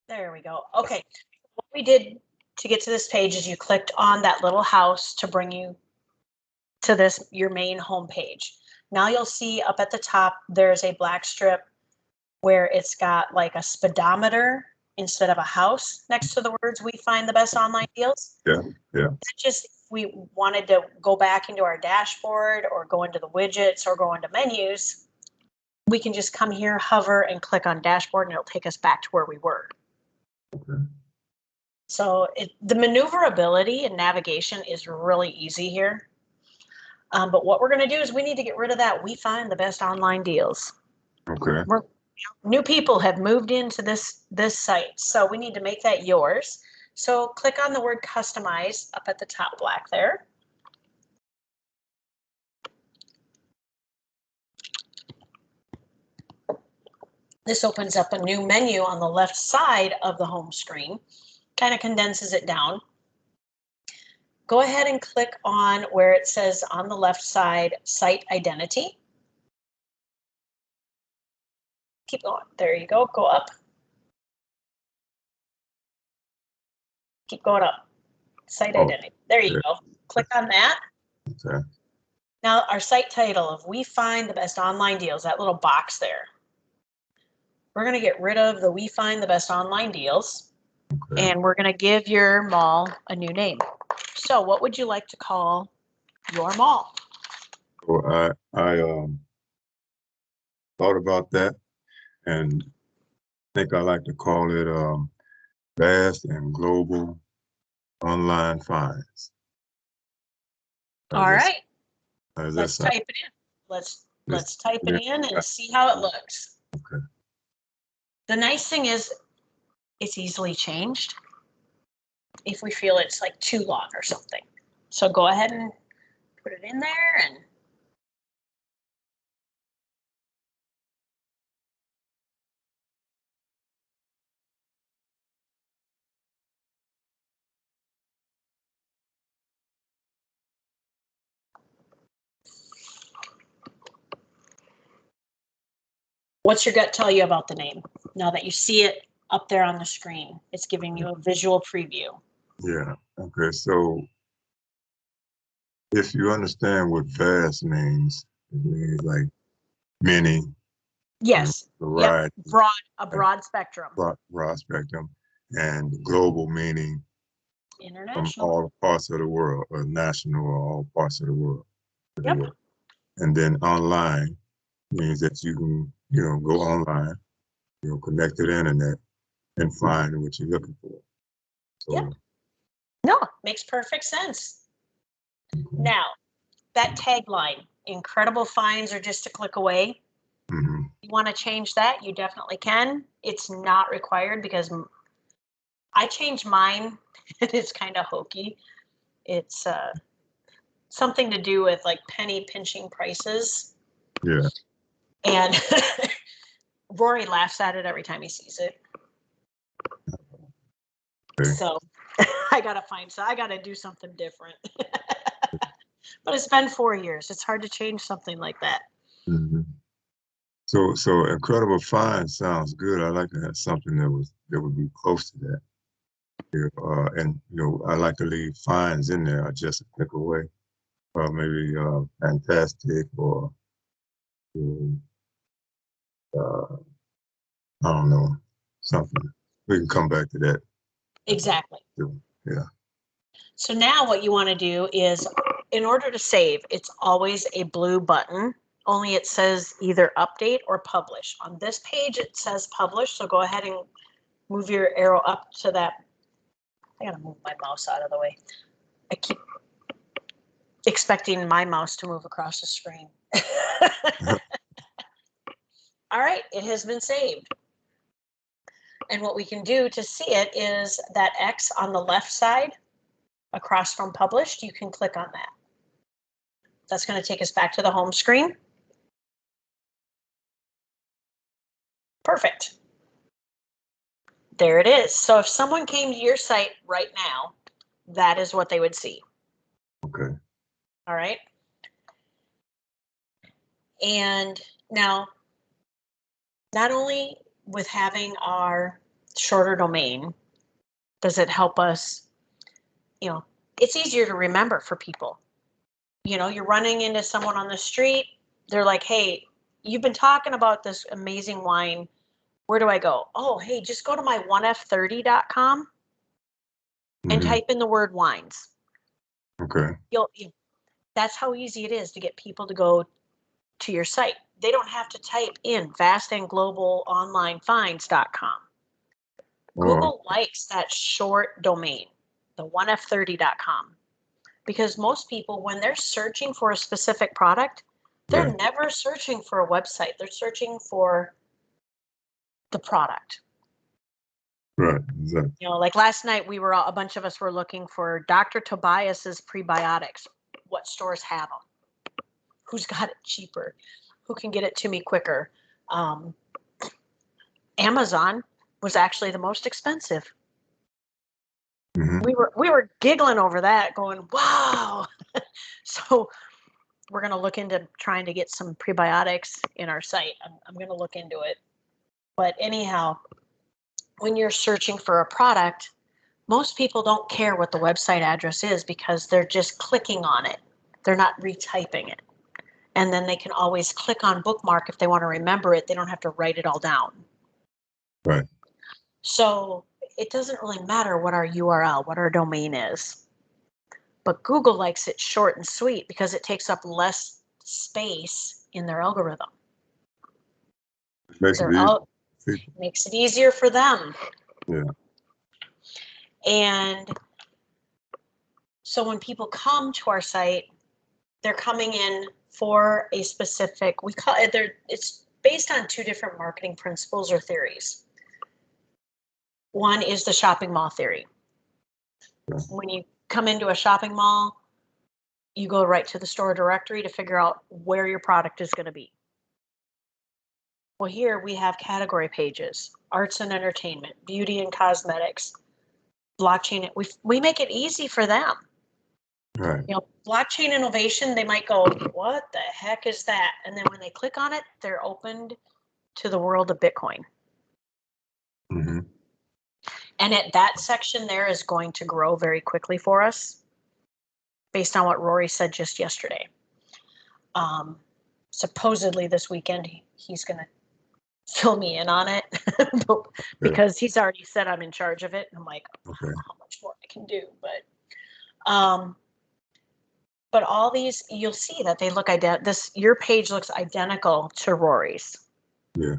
There we go. Okay. What we did to get to this page is you clicked on that little house to bring you to this, your main home page. Now you'll see up at the top, there's a black strip where it's got like a speedometer instead of a house next to the words "we find the best online deals." Yeah, yeah. That's just if we wanted to go back into our dashboard or go into the widgets or go into menus, we can just come here, hover, and click on dashboard, and it'll take us back to where we were. Okay. So the maneuverability and navigation is really easy here. But what we're going to do is we need to get rid of that "we find the best online deals." Okay. New people have moved into this site, so we need to make that yours. So click on the word customize up at the top black there. This opens up a new menu on the left side of the home screen, kind of condenses it down. Go ahead and click on where it says on the left side, site identity. Keep going. There you go. Go up. Keep going up. Site identity. There you go. Click on that. Okay. Now our site title of "we find the best online deals," that little box there. We're going to get rid of the "we find the best online deals." Okay. And we're going to give your mall a new name. So what would you like to call your mall? Well, I thought about that, and I think I like to call it Vast and Global Online Finds. All right. Let's type it in. Let's type it in and see how it looks. Okay. The nice thing is it's easily changed if we feel it's like too long or something. So go ahead and put it in there and what's your gut tell you about the name? Now that you see it up there on the screen, it's giving you a visual preview. Yeah. Okay. So if you understand what vast means, it means like many. Yes. Variety. Yep. A broad spectrum. Broad spectrum, and global meaning international. From all parts of the world, or national, or all parts of the world. Yep. And then online means that you can, go online, connect to the internet and find what you're looking for. So, yep. No, makes perfect sense. Mm-hmm. Now, that tagline, "incredible finds are just a click away." Mm-hmm. You want to change that? You definitely can. It's not required because I changed mine. It's kind of hokey. It's something to do with like penny pinching prices. Yeah. And Rory laughs at it every time he sees it. Okay. So I gotta do something different. But it's been 4 years. It's hard to change something like that. Mm-hmm. So incredible find sounds good. I like to have something that would be close to that. And I like to leave finds in there, just a click away. Maybe fantastic, or I don't know, something. We can come back to that. Exactly. Yeah. So now what you want to do is, in order to save, it's always a blue button. Only it says either update or publish. On this page, it says publish. So go ahead and move your arrow up to that. I gotta move my mouse out of the way. I keep expecting my mouse to move across the screen. All right, it has been saved. And what we can do to see it is that X on the left side across from published, you can click on that. That's going to take us back to the home screen. Perfect. There it is. So if someone came to your site right now, that is what they would see. Okay. All right. And now, not only with having our shorter domain, does it help us, it's easier to remember for people. You're running into someone on the street. They're like, hey, you've been talking about this amazing wine. Where do I go? Oh, hey, just go to my 1f30.com and type in the word wines. Okay. That's how easy it is to get people to go to your site. They don't have to type in vastandglobalonlinefinds.com. Google likes that short domain, the 1f30.com, because most people, when they're searching for a specific product, they're never searching for a website. They're searching for the product. Right. Exactly. Like last night, a bunch of us were looking for Dr. Tobias's prebiotics. What stores have them? Who's got it cheaper? Who can get it to me quicker? Amazon was actually the most expensive. We were giggling over that, going, wow. So we're going to look into trying to get some prebiotics in our site. I'm going to look into it. But anyhow, when you're searching for a product, most people don't care what the website address is because they're just clicking on it. They're not retyping it. And then they can always click on bookmark if they want to remember it. They don't have to write it all down. Right. So it doesn't really matter what our URL, what our domain is. But Google likes it short and sweet because it takes up less space in their algorithm. Makes it easier for them. Yeah. And so when people come to our site, they're coming in for a specific, it's based on two different marketing principles or theories. One is the shopping mall theory. When you come into a shopping mall, you go right to the store directory to figure out where your product is going to be. Well, here we have category pages, arts and entertainment, beauty and cosmetics, blockchain. We make it easy for them. Right. Blockchain innovation, they might go, what the heck is that? And then when they click on it, they're opened to the world of Bitcoin. And that section there is going to grow very quickly for us, based on what Rory said just yesterday. Supposedly this weekend, he's going to fill me in on it because he's already said I'm in charge of it. And I'm like, I don't know how much more I can do. But all these, you'll see that they look your page looks identical to Rory's. Yeah.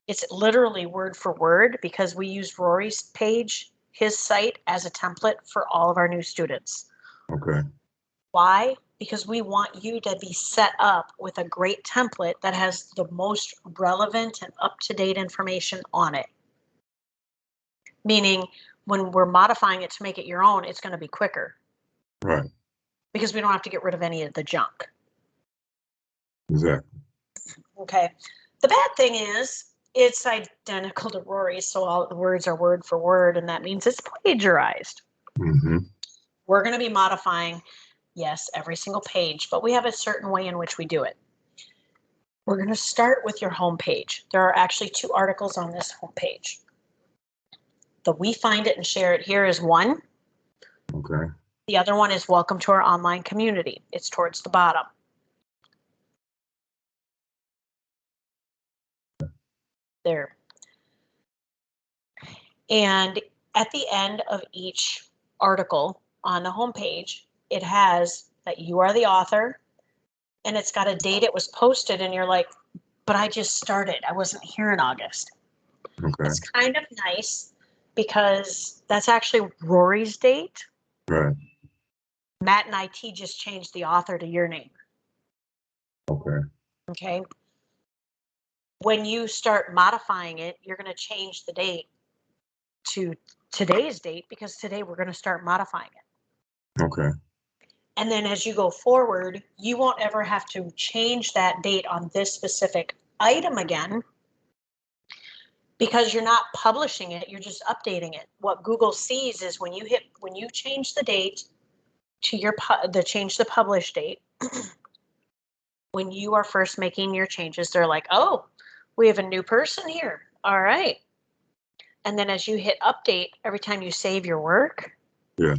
It's literally word for word because we use Rory's page, his site, as a template for all of our new students. Okay. Why? Because we want you to be set up with a great template that has the most relevant and up-to-date information on it. Meaning, when we're modifying it to make it your own, it's going to be quicker. Right. Because we don't have to get rid of any of the junk. Exactly. Okay. The bad thing is, it's identical to Rory's, so all the words are word for word, and that means it's plagiarized. We're going to be modifying, yes, every single page, but we have a certain way in which we do it. We're going to start with your home page. There are actually 2 articles on this home page. The We Find It and Share It Here is one. Okay. The other one is Welcome to Our Online Community. It's towards the bottom. There. And at the end of each article on the homepage, it has that you are the author, and it's got a date it was posted, and you're like, but I just started. I wasn't here in August. Okay. It's kind of nice because that's actually Rory's date. Right. Matt and IT just changed the author to your name. Okay. Okay. When you start modifying it, you're going to change the date to today's date because today we're going to start modifying it. Okay. And then as you go forward, you won't ever have to change that date on this specific item again because you're not publishing it, you're just updating it. What Google sees is when you change the date to change the publish date, when you are first making your changes, they're like, oh, we have a new person here. All right. And then as you hit update, every time you save your work, Yeah.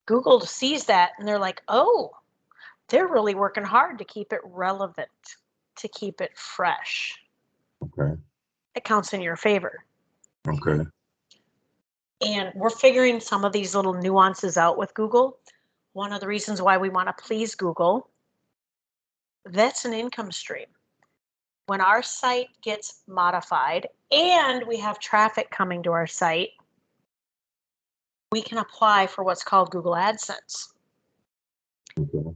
Google sees that and they're like, oh, they're really working hard to keep it relevant, to keep it fresh. Okay. It counts in your favor. Okay. And we're figuring some of these little nuances out with Google. One of the reasons why we want to please Google, that's an income stream. When our site gets modified and we have traffic coming to our site, we can apply for what's called Google AdSense. Okay.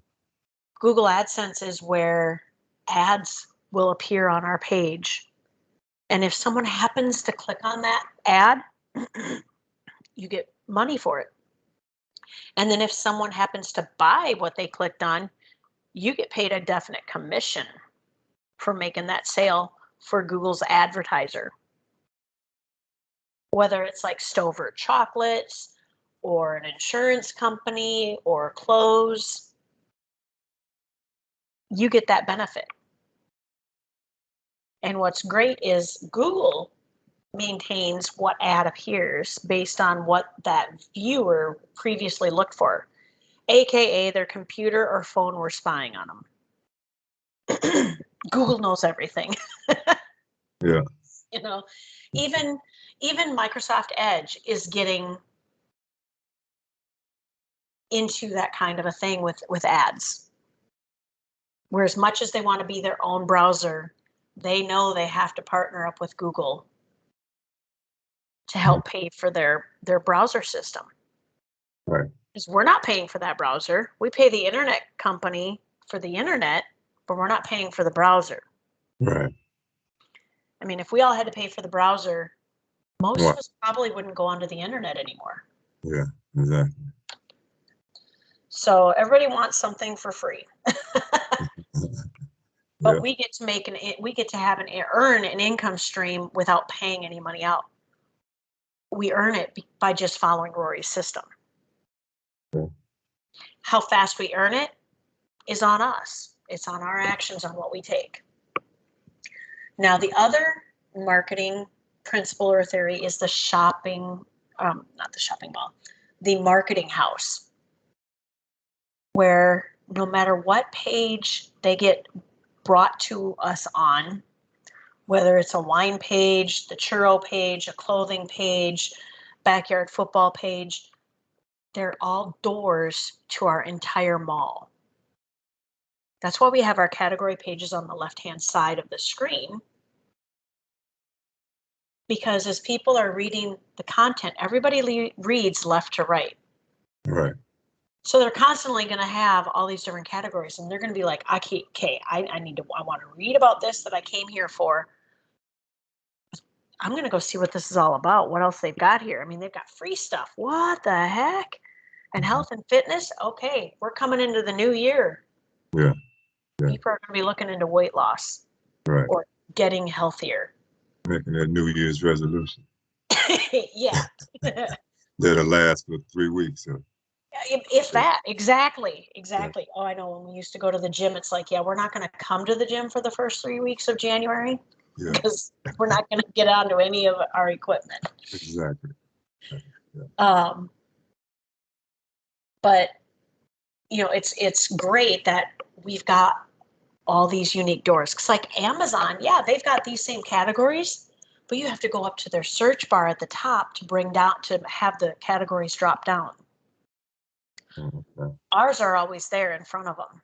Google AdSense is where ads will appear on our page. And if someone happens to click on that ad, you get money for it. And then if someone happens to buy what they clicked on, you get paid a definite commission for making that sale for Google's advertiser. Whether it's like Stover Chocolates or an insurance company or clothes, you get that benefit. And what's great is Google maintains what ad appears based on what that viewer previously looked for, aka their computer or phone were spying on them. Google knows everything. Yeah. You know, even Microsoft Edge is getting into that kind of a thing with ads. Where as much as they want to be their own browser, they know they have to partner up with Google to help pay for their browser system. Right. Because we're not paying for that browser. We pay the internet company for the internet, but we're not paying for the browser. Right. I mean, if we all had to pay for the browser, most What? of us probably wouldn't go onto the internet anymore. Yeah, exactly. So everybody wants something for free. But Yeah. we get to earn an income stream without paying any money out. We earn it by just following Rory's system. Yeah. How fast we earn it is on us. It's on our actions, on what we take. Now, the other marketing principle or theory is the not the shopping mall, the marketing house, where no matter what page they get brought to us on, whether it's a wine page, the churro page, a clothing page, backyard football page, they're all doors to our entire mall. That's why we have our category pages on the left-hand side of the screen. Because as people are reading the content, everybody reads left to right. Right. So they're constantly going to have all these different categories, and they're going to be like, I want to read about this that I came here for. I'm going to go see what this is all about. What else they've got here? I mean, they've got free stuff. What the heck? And health and fitness. Okay, we're coming into the new year. Yeah. Yeah. People are going to be looking into weight loss. Right. Or getting healthier. Making that New Year's resolution. Yeah. That'll last for 3 weeks. So. If that, exactly. Yeah. Oh, I know when we used to go to the gym, it's like, yeah, we're not going to come to the gym for the first 3 weeks of January because we're not going to get onto any of our equipment. Exactly. Yeah. But it's great that we've got all these unique doors. Because like Amazon, yeah, they've got these same categories, but you have to go up to their search bar at the top to have the categories drop down. Okay. Ours are always there in front of them.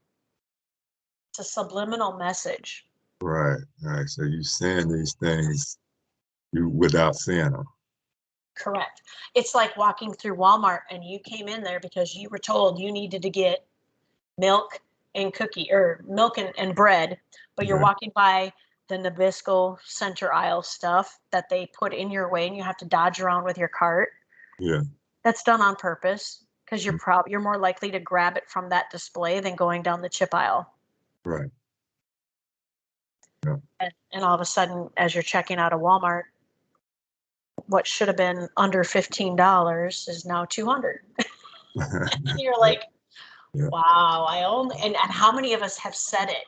It's a subliminal message. Right. So you saying these things without saying them. Correct. It's like walking through Walmart and you came in there because you were told you needed to get milk and milk and bread, but you're walking by the Nabisco center aisle stuff that they put in your way and you have to dodge around with your cart. Yeah. That's done on purpose because you're more likely to grab it from that display than going down the chip aisle. Right. Yeah. And all of a sudden, as you're checking out a Walmart, what should have been under $15 is now $200. You're like, wow, and how many of us have said it?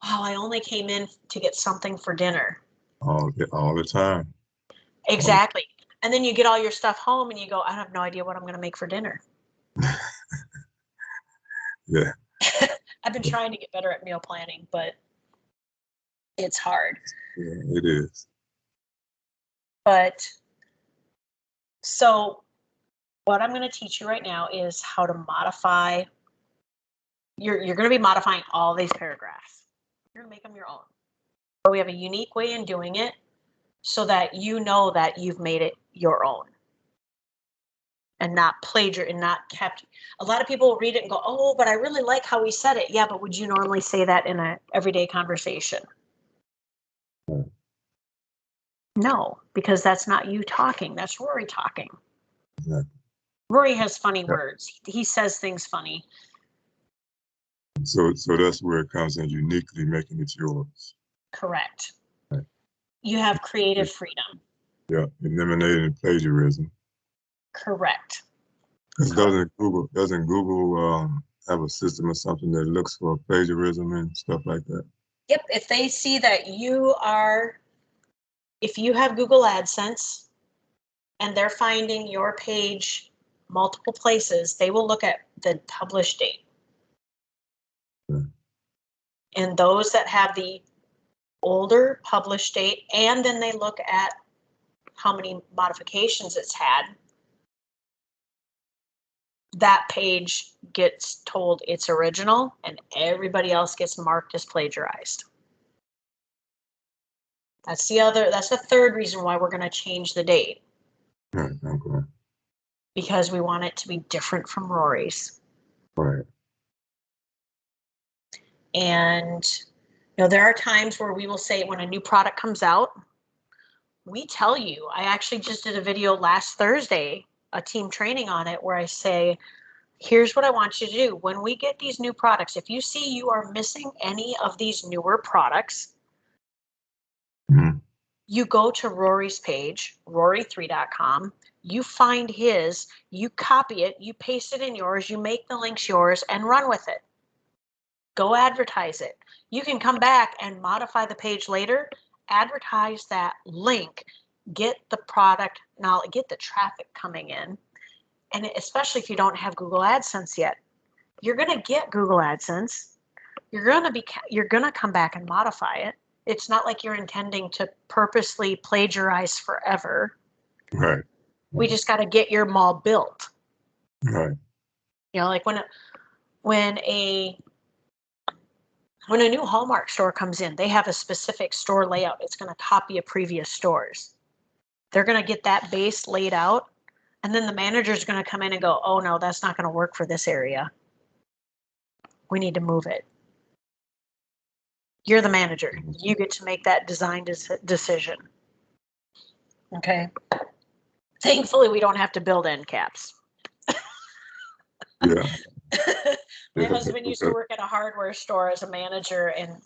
Wow, I only came in to get something for dinner. All the time. Exactly. And then you get all your stuff home and you go, I have no idea what I'm going to make for dinner. Yeah. I've been trying to get better at meal planning, but it's hard. Yeah, it is. But so what I'm going to teach you right now is how to modify. You're going to be modifying all these paragraphs. You're going to make them your own. But we have a unique way in doing it so that you know that you've made it your own. And not plagiar and not kept. A lot of people will read it and go, oh, but I really like how he said it. Yeah, but would you normally say that in an everyday conversation? No, because that's not you talking. That's Rory talking. Yeah. Rory has funny words. He says things funny. So that's where it comes in, uniquely making it yours. Correct. Right. You have creative freedom. Yeah, eliminating plagiarism. Correct. Doesn't Google have a system or something that looks for plagiarism and stuff like that? Yep. If they see that if you have Google AdSense and they're finding your page multiple places, they will look at the published date. Yeah. And those that have the older published date, and then they look at how many modifications it's had, that page gets told it's original and everybody else gets marked as plagiarized. That's the third reason why we're going to change the date. Right, okay. Because we want it to be different from Rory's. Right. And there are times where we will say when a new product comes out, we tell you. I actually just did a video last Thursday, a team training on it, where I say, here's what I want you to do. When we get these new products, if you see you are missing any of these newer products, you go to Rory's page, rory3.com, you find his, you copy it, you paste it in yours, you make the links yours, and run with it. Go advertise it. You can come back and modify the page later, advertise that link, get the product, now get the traffic coming in. And especially if you don't have Google AdSense yet, you're going to get Google AdSense. You're going to come back and modify it. It's not like you're intending to purposely plagiarize forever. Right. We just got to get your mall built. Right. Like when a new Hallmark store comes in, they have a specific store layout. It's going to copy a previous store's. They're going to get that base laid out, and then the manager's going to come in and go, oh no, that's not going to work for this area. We need to move it. You're the manager. You get to make that design decision. Okay. Thankfully, we don't have to build end caps. Yeah. My husband used to work at a hardware store as a manager, and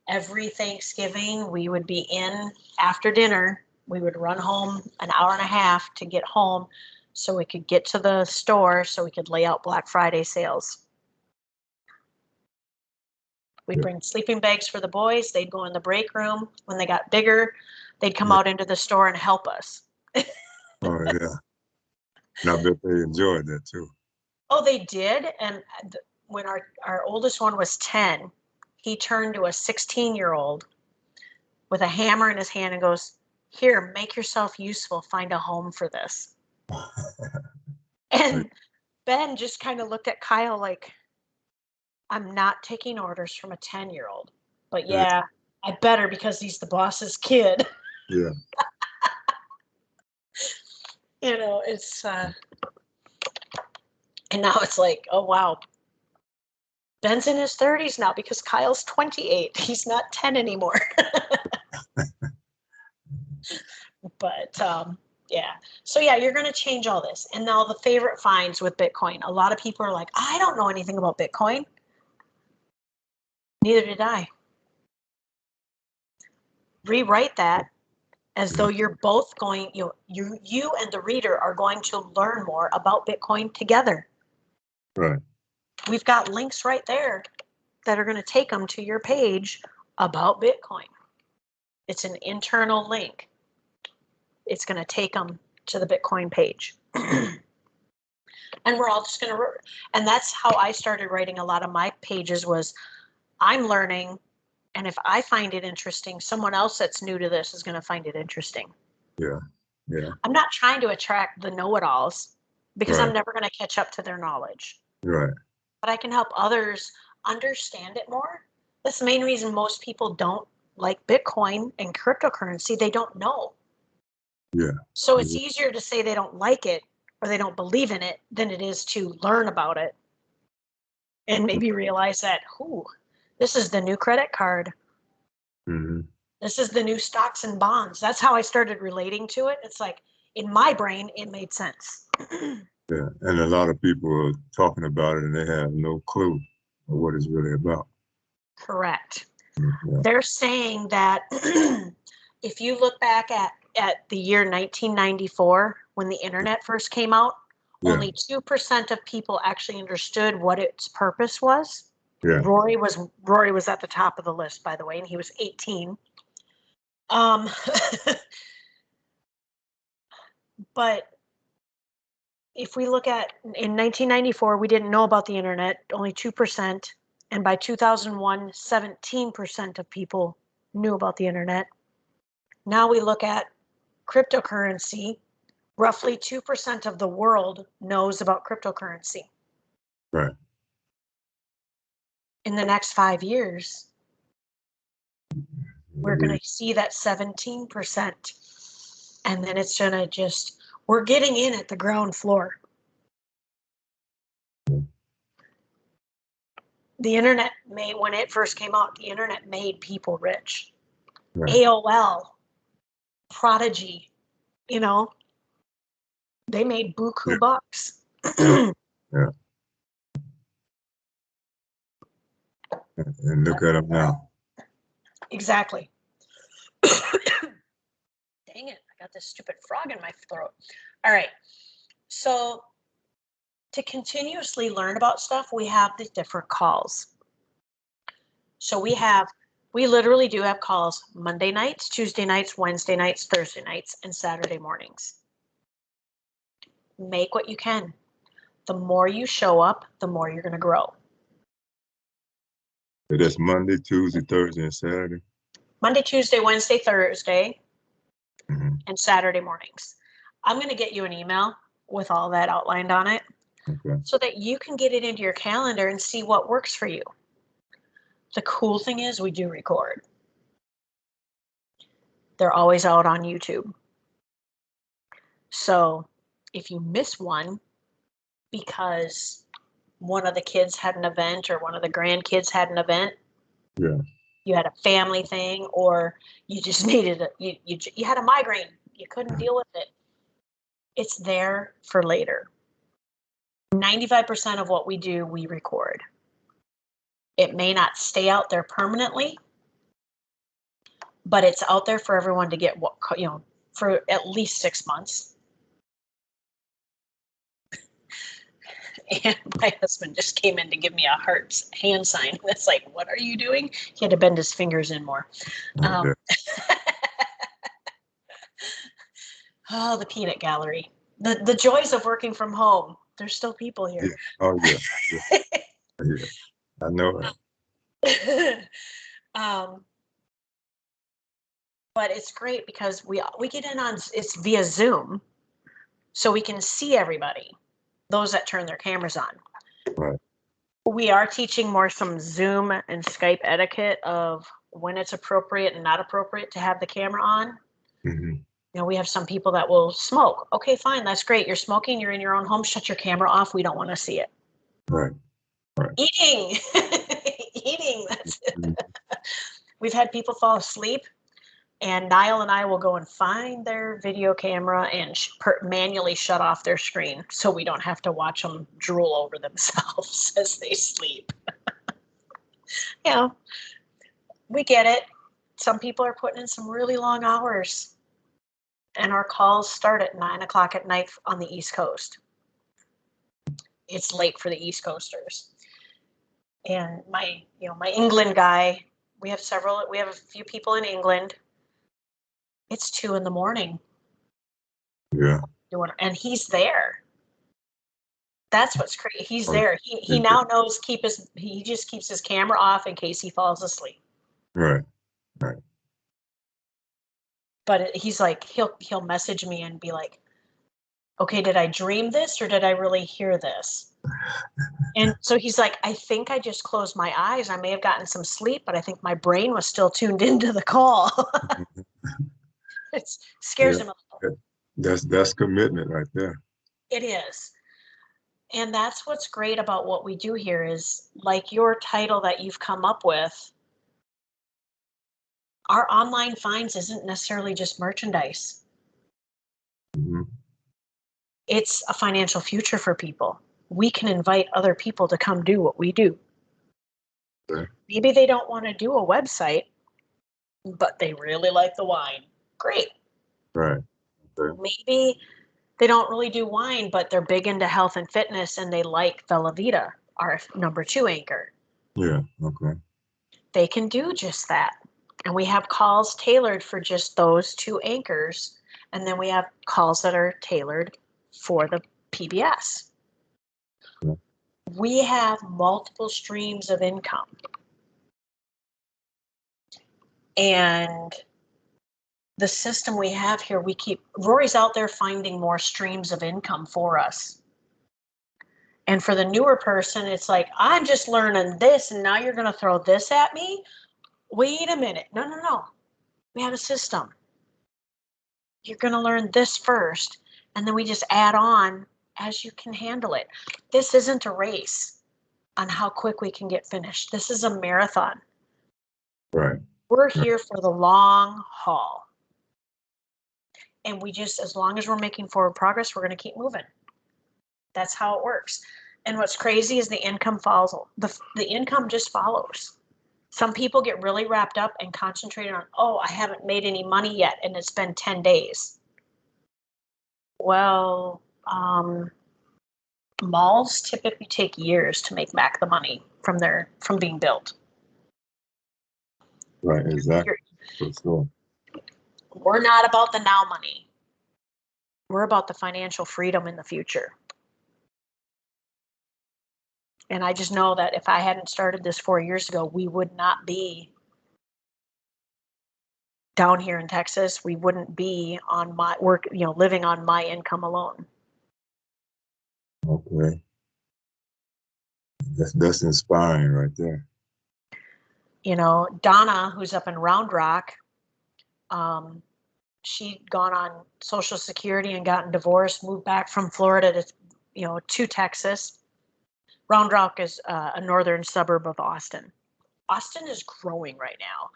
every Thanksgiving we would be in after dinner. We would run home an hour and a half to get home so we could get to the store so we could lay out Black Friday sales. We'd bring sleeping bags for the boys. They'd go in the break room. When they got bigger, they'd come out into the store and help us. Oh, yeah. And I bet they enjoyed that too. Oh, they did. And when our oldest one was 10, he turned to a 16-year-old with a hammer in his hand and goes, here, make yourself useful. Find a home for this. And Ben just kind of looked at Kyle like, I'm not taking orders from a 10-year-old. But yeah, I better because he's the boss's kid. Yeah. It's and now it's like, oh wow, Ben's in his 30s now because Kyle's 28. He's not 10 anymore. But yeah, so yeah, you're going to change all this. And now the favorite finds with Bitcoin. A lot of people are like, I don't know anything about Bitcoin. Neither did I. Rewrite that as though you're both going, you and the reader are going to learn more about Bitcoin together. Right. We've got links right there that are going to take them to your page about Bitcoin. It's an internal link. It's going to take them to the Bitcoin page. And we're all just going to, and that's how I started writing a lot of my pages was I'm learning. And if I find it interesting, someone else that's new to this is going to find it interesting. Yeah. Yeah. I'm not trying to attract the know-it-alls because Right. I'm never going to catch up to their knowledge. Right. But I can help others understand it more. That's the main reason most people don't like Bitcoin and cryptocurrency. They don't know. Yeah. So it's easier to say they don't like it or they don't believe in it than it is to learn about it and maybe realize that, ooh, this is the new credit card. Mm-hmm. This is the new stocks and bonds. That's how I started relating to it. It's like in my brain, it made sense. Yeah, and a lot of people are talking about it and they have no clue of what it's really about. Correct. Yeah. They're saying that if you look back at the year 1994, when the internet first came out, Yeah. only 2% of people actually understood what its purpose was. Yeah. Rory was at the top of the list, by the way, and he was 18. But if we look at in 1994, we didn't know about the internet, only 2%. And by 2001, 17% of people knew about the internet. Now we look at cryptocurrency, roughly 2% of the world knows about cryptocurrency. Right. In the next 5 years, we're going to see that 17%. And then it's going to just, we're getting in at the ground floor. The internet made, when it first came out, the internet made people rich. Right. AOL, Prodigy, you know, they made buku bucks. Yeah. And look at them now. Exactly. Dang it, I got this stupid frog in my throat. All right. So to continuously learn about stuff, we have the different calls. So we literally do have calls Monday nights, Tuesday nights, Wednesday nights, Thursday nights, and Saturday mornings. Make what you can. The more you show up, the more you're going to grow. So that's Monday, Tuesday, Thursday, and Saturday? Monday, Tuesday, Wednesday, Thursday, and Saturday mornings. I'm going to get you an email with all that outlined on it, so that you can get it into your calendar and see what works for you. The cool thing is we do record. They're always out on YouTube. So if you miss one because one of the kids had an event or one of the grandkids had an event, you had a family thing, or you just needed you had a migraine, you couldn't deal with it, it's there for later. 95% of what we do, we record. It may not stay out there permanently, but it's out there for everyone to get, for at least 6 months. And my husband just came in to give me a heart hand sign. That's like, what are you doing? He had to bend his fingers in more. Oh, the peanut gallery. The joys of working from home. There's still people here. Yeah. Oh, yeah. Yeah. I know it. But it's great because we get in on, it's via Zoom, so we can see everybody, those that turn their cameras on. Right. We are teaching more some Zoom and Skype etiquette of when it's appropriate and not appropriate to have the camera on. We have some people that will smoke. Okay, fine, that's great. You're smoking, you're in your own home, shut your camera off. We don't want to see it. Right. Eating. Eating, that's it. We've had people fall asleep, and Niall and I will go and find their video camera and manually shut off their screen so we don't have to watch them drool over themselves as they sleep. We get it. Some people are putting in some really long hours, and our calls start at 9 o'clock at night on the East Coast. It's late for the East Coasters. And my England guy, we have a few people in England. It's 2 a.m. Yeah. doing, and he's there. That's what's crazy. He's Oh, there. He now knows he just keeps his camera off in case he falls asleep. right, right. But he's like, he'll message me and be like, okay, did I dream this or did I really hear this? And so he's like, I think I just closed my eyes. I may have gotten some sleep, but I think my brain was still tuned into the call. It scares him a little. That's commitment right there. It is. And that's what's great about what we do here is, like your title that you've come up with, our online finds isn't necessarily just merchandise. Mm-hmm. It's a financial future for people. We can invite other people to come do what we do. Okay. Maybe they don't want to do a website, but they really like the wine. Great. Right. Okay. Maybe they don't really do wine, but they're big into health and fitness and they like Bella Vita, our number 2 anchor. Yeah. Okay. They can do just that. And we have calls tailored for just those 2 anchors. And then we have calls that are tailored for the PBS. Yeah. We have multiple streams of income. And the system we have here, Rory's out there finding more streams of income for us. And for the newer person, it's like, I'm just learning this and now you're going to throw this at me? Wait a minute. No. We have a system. You're going to learn this first, and then we just add on as you can handle it. This isn't a race on how quick we can get finished. This is a marathon. Right. We're here for the long haul. And we just, as long as we're making forward progress, we're going to keep moving. That's how it works. And what's crazy is the income follows. The income just follows. Some people get really wrapped up and concentrated on, oh, I haven't made any money yet, and it's been 10 days. Well, malls typically take years to make back the money from being built. Right. Exactly. For sure. We're not about the now money. We're about the financial freedom in the future. And I just know that if I hadn't started this 4 years ago, we would not be down here in Texas. We wouldn't be on my work, living on my income alone. Okay. That's inspiring right there. Donna, who's up in Round Rock, she'd gone on Social Security and gotten divorced, moved back from Florida to Texas. Round Rock is a northern suburb of Austin. Austin is growing right now.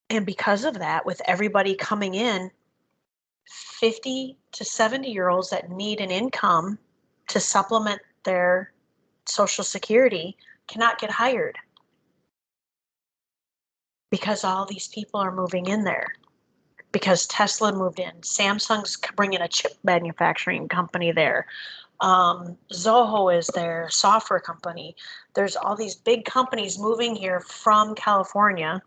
And because of that, with everybody coming in, 50 to 70-year-olds that need an income to supplement their Social Security cannot get hired because all these people are moving in there. Because Tesla moved in, Samsung's bringing a chip manufacturing company there. Zoho is their software company. There's all these big companies moving here from California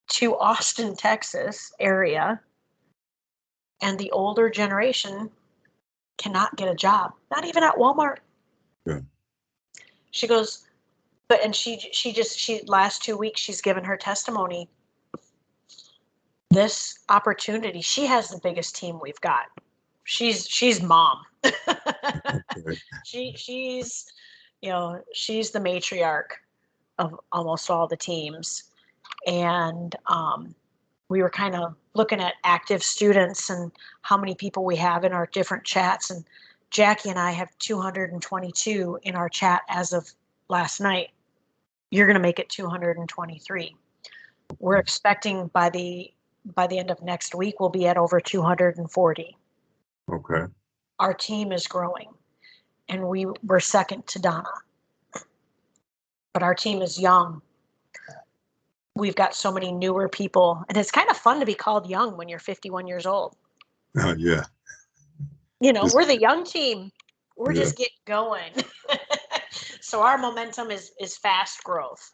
to Austin, Texas area. And the older generation cannot get a job, not even at Walmart. Yeah. She goes, she last 2 weeks, she's given her testimony. This opportunity, she has the biggest team we've got. She's mom. Okay. She's the matriarch of almost all the teams. And we were kind of looking at active students and how many people we have in our different chats. And Jackie and I have 222 in our chat as of last night. You're going to make it 223. We're expecting by the end of next week, we'll be at over 240. Okay. Our team is growing, and we're second to Donna. But our team is young. We've got so many newer people, and it's kind of fun to be called young when you're 51 years old. Yeah. We're the young team. We're Yeah. just getting going. So our momentum is fast growth,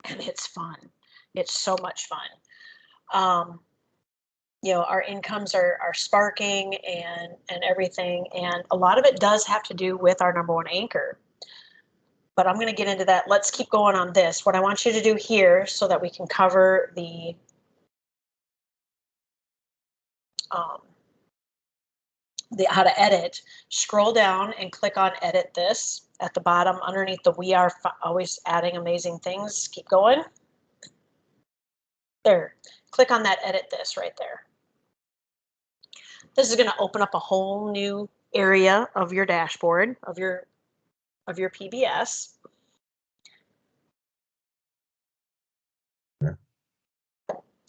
and it's fun. It's so much fun. you know, our incomes are sparking and everything. And a lot of it does have to do with our number one anchor. But I'm going to get into that. Let's keep going on this. What I want you to do here so that we can cover the how to edit, scroll down and click on edit this at the bottom underneath the we are always adding amazing things. Keep going. There. Click on that edit this right there. This is going to open up a whole new area of your dashboard, of your PBS.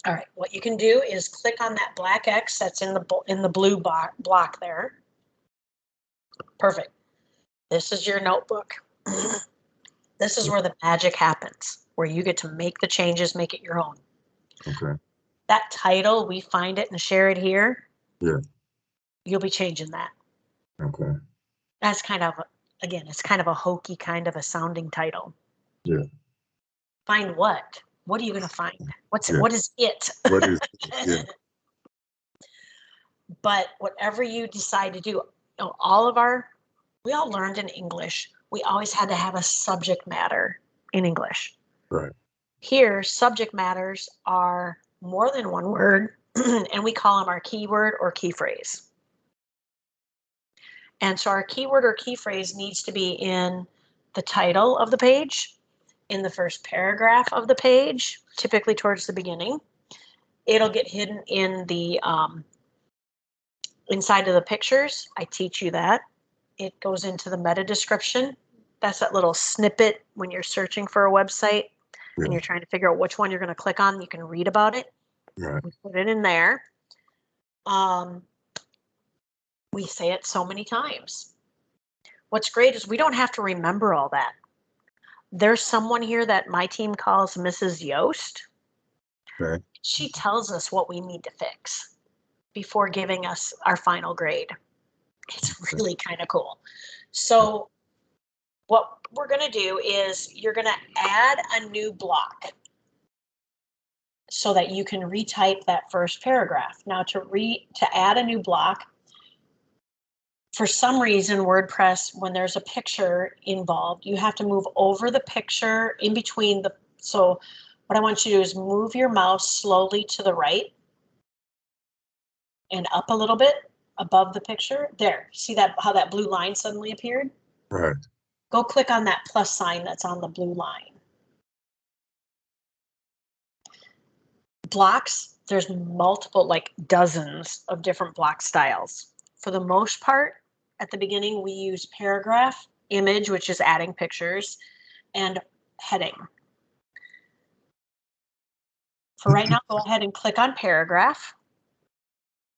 All right, what you can do is click on that black X that's in the blue block there. Perfect. This is your notebook. This is where the magic happens, where you get to make the changes, make it your own. Okay. That title, we find it and share it here. Yeah. You'll be changing that. Okay. That's kind of, again, it's kind of a hokey kind of a sounding title. Yeah. Find what? What are you going to find? What is it? What is it? Yeah. But whatever you decide to do, you know, we all learned in English, we always had to have a subject matter in English. Right. Here, subject matters are more than one word, and we call them our keyword or key phrase. And so our keyword or key phrase needs to be in the title of the page, in the first paragraph of the page, typically towards the beginning. It'll get hidden in the inside of the pictures. I teach you that. It goes into the meta description. That's that little snippet when you're searching for a website and you're trying to figure out which one you're going to click on. You can read about it. Right. We put it in there. We say it so many times. What's great is we don't have to remember all that. There's someone here that my team calls Mrs. Yoast. Okay. She tells us what we need to fix before giving us our final grade. It's really kind of cool. So what we're going to do is you're going to add a new block so that you can retype that first paragraph. Now to add a new block, for some reason, WordPress, when there's a picture involved, you have to move over the picture in between so what I want you to do is move your mouse slowly to the right and up a little bit above the picture. There, see how that blue line suddenly appeared? Right. Go click on that plus sign that's on the blue line. Blocks, there's multiple, like dozens of different block styles. For the most part, at the beginning, we use paragraph, image, which is adding pictures, and heading. For right now, go ahead and click on paragraph.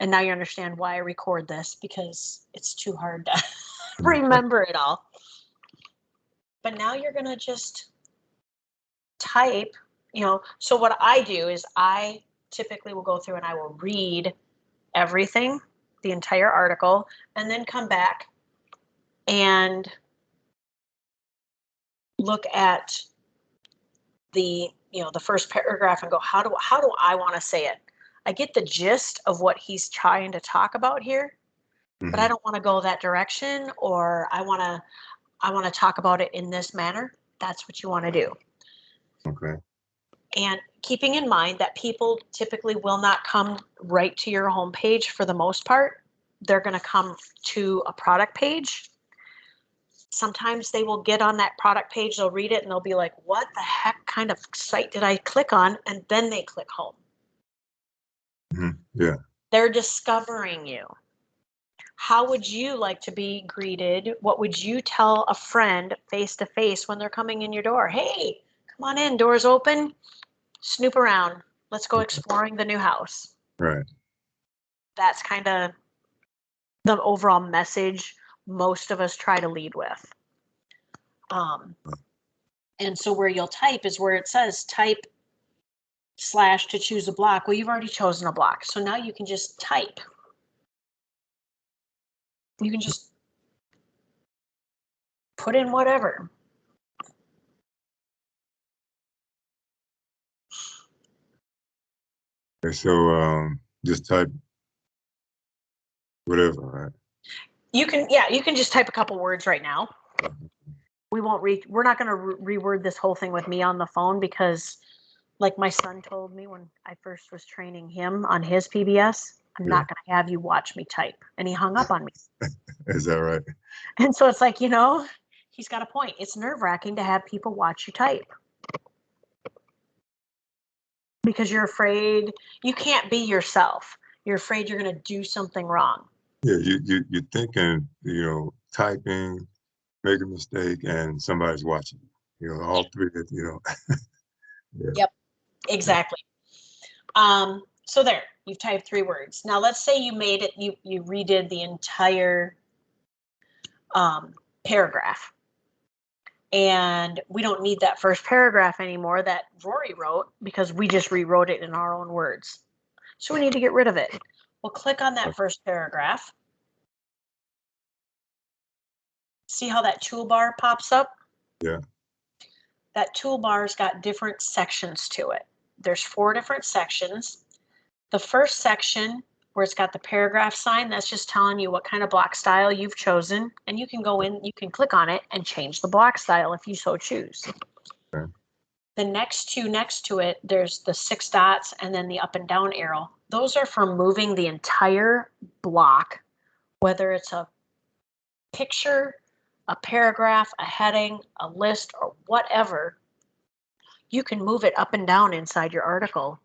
And now you understand why I record this, because it's too hard to remember it all. But now you're going to just type, you know, so what I do is I typically will go through and I will read everything, the entire article, and then come back and look at the, you know, the first paragraph and go, how do I want to say it? I get the gist of what he's trying to talk about here, but I don't want to go that direction, or I want to talk about it in this manner. That's what you want to do. Okay. And keeping in mind that people typically will not come right to your home page for the most part. They're going to come to a product page. Sometimes they will get on that product page, they'll read it, and they'll be like, what the heck kind of site did I click on? And then they click home. Yeah. They're discovering you. How would you like to be greeted? What would you tell a friend face to face when they're coming in your door? Hey, come on in, doors open, snoop around. Let's go exploring the new house. Right. That's kind of the overall message most of us try to lead with. And so where you'll type is where it says type / to choose a block. Well, you've already chosen a block. So now you can just type. You can just put in whatever. And so Just type whatever, right? You can just type a couple words right now. We're not going to reword this whole thing with me on the phone because, like my son told me when I first was training him on his PBS, I'm not going to have you watch me type. And he hung up on me. Is that right? And so it's like, he's got a point. It's nerve-wracking to have people watch you type. Because you're afraid you can't be yourself. You're afraid you're going to do something wrong. Yeah, you're thinking, typing, make a mistake, and somebody's watching. All three. Yeah. Yep, exactly. So there, you've typed 3 words. Now let's say you made it. You redid the entire paragraph, and we don't need that first paragraph anymore that Rory wrote because we just rewrote it in our own words. So we need to get rid of it. We'll click on that first paragraph. See how that toolbar pops up? Yeah. That toolbar's got different sections to it. There's 4 different sections. The first section where it's got the paragraph sign, that's just telling you what kind of block style you've chosen. And you can go in, you can click on it and change the block style if you so choose. Okay. The next 2 next to it, there's the 6 dots and then the up and down arrow. Those are for moving the entire block, whether it's a picture, a paragraph, a heading, a list, or whatever. You can move it up and down inside your article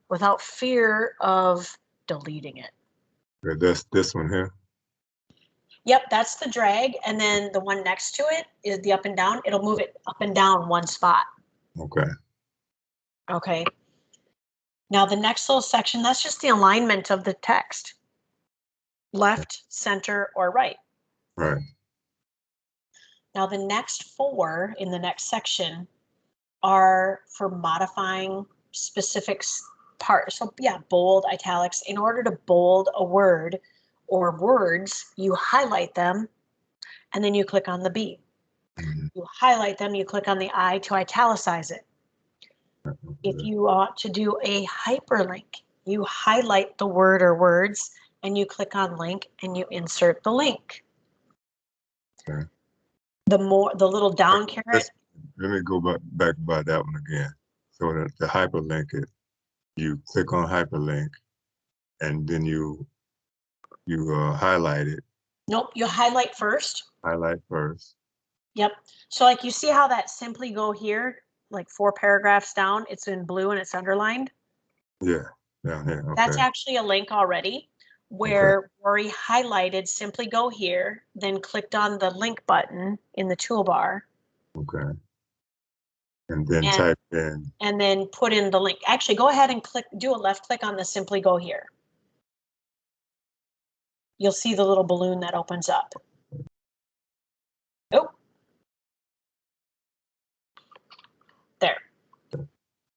without fear of deleting it. That's this one here. Yep, that's the drag. And then the one next to it is the up and down. It'll move it up and down one spot. Okay. Okay. Now the next little section, that's just the alignment of the text. Left, center, or right. Right. Now the next 4 in the next section are for modifying specific parts. So yeah, bold, italics. In order to bold a word or words, you highlight them and then you click on the B. Mm-hmm. You highlight them, you click on the I to italicize it. Okay. If you want to do a hyperlink, you highlight the word or words and you click on link and you insert the link. Okay. The little down caret. Let me go back by that one again. So the hyperlink, you click on hyperlink, and then you highlight it. Nope, you highlight first. Highlight first. Yep. So like you see how that simply go here, like 4 paragraphs down, it's in blue and it's underlined. Yeah, down here. Okay. That's actually a link already where Rory highlighted simply go here, then clicked on the link button in the toolbar. Okay. And then type in. And then put in the link. Actually, go ahead and do a left click on the simply go here. You'll see the little balloon that opens up. Oh. There.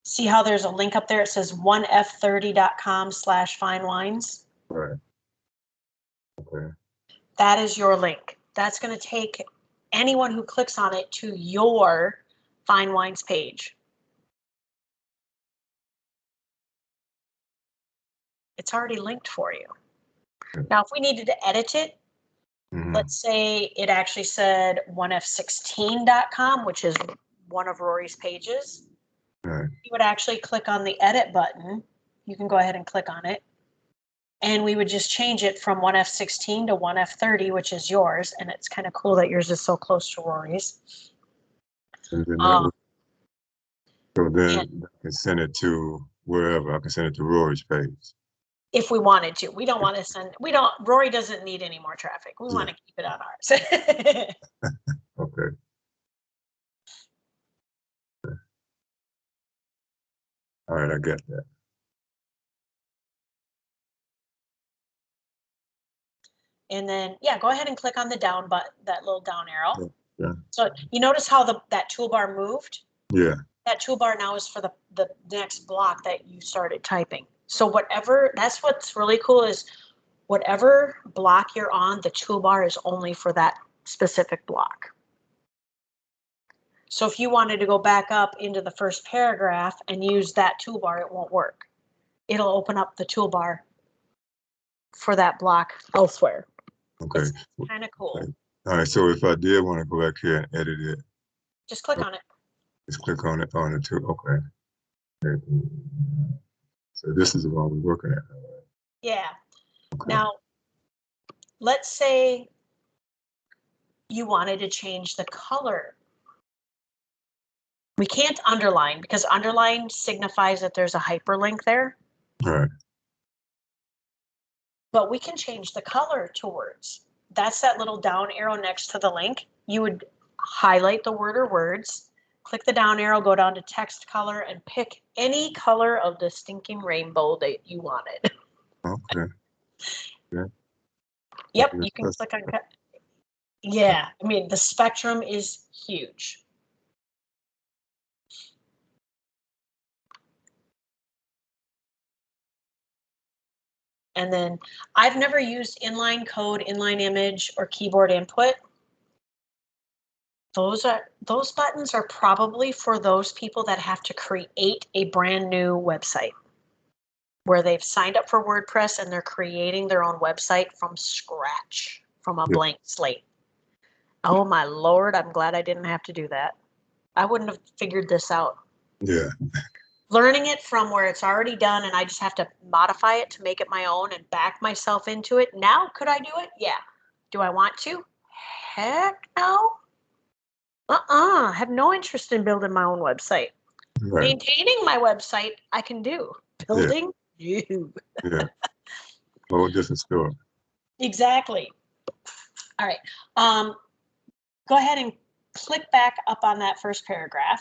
See how there's a link up there? It says 1f30.com/finelines. Right. Okay. That is your link. That's going to take anyone who clicks on it to your Fine Wines page. It's already linked for you. Now, if we needed to edit it, let's say it actually said 1f16.com, which is one of Rory's pages. Right. You would actually click on the edit button. You can go ahead and click on it. And we would just change it from 1f16 to 1f30, which is yours. And it's kind of cool that yours is so close to Rory's. And then so then I can send it to wherever. I can send it to Rory's page. If we wanted to. We don't want to send, Rory doesn't need any more traffic. We want to keep it on ours. Okay. All right, I get that. And then, go ahead and click on the down button, that little down arrow. Yeah. So you notice how that toolbar moved? Yeah. That toolbar now is for the next block that you started typing. So that's what's really cool is whatever block you're on, the toolbar is only for that specific block. So if you wanted to go back up into the first paragraph and use that toolbar, it won't work. It'll open up the toolbar for that block elsewhere. Okay. It's kind of cool. Okay. All right. So if I did want to go back here and edit it, just click on it. Just click on it too. Okay. So this is the one we're working at. Yeah. Okay. Now, let's say you wanted to change the color. We can't underline because underline signifies that there's a hyperlink there. All right. But we can change the color to words. That's that little down arrow next to the link. You would highlight the word or words, click the down arrow, go down to text color, and pick any color of the stinking rainbow that you wanted. Okay. Yeah. Yep, you can click on cut. Yeah, I mean, the spectrum is huge. And then I've never used inline code, inline image, or keyboard input. Those buttons are probably for those people that have to create a brand new website where they've signed up for WordPress and they're creating their own website from scratch, from a blank slate. Oh my Lord, I'm glad I didn't have to do that. I wouldn't have figured this out. Yeah. Learning it from where it's already done and I just have to modify it to make it my own and back myself into it. Now, could I do it? Yeah. Do I want to? Heck no. I have no interest in building my own website. Right. Maintaining my website, I can do. Building, you. Yeah. Whole different story. Exactly. All right. Go ahead and click back up on that first paragraph.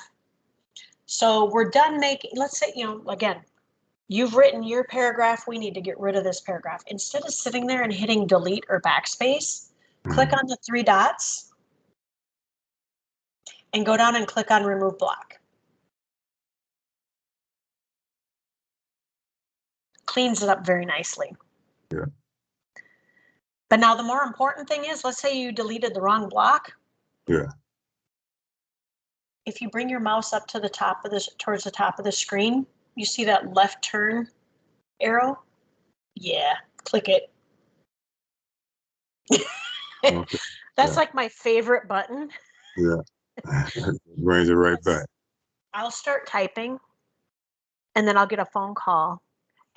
So we're done making, let's say, again, you've written your paragraph. We need to get rid of this paragraph. Instead of sitting there and hitting delete or backspace, click on the 3 dots and go down and click on remove block. Cleans it up very nicely. Yeah. But now the more important thing is, let's say you deleted the wrong block. Yeah. If you bring your mouse up to the top of this, towards the top of the screen, you see that left turn arrow? Yeah, click it. Okay. That's like my favorite button. Yeah. Brings it right back. I'll start typing and then I'll get a phone call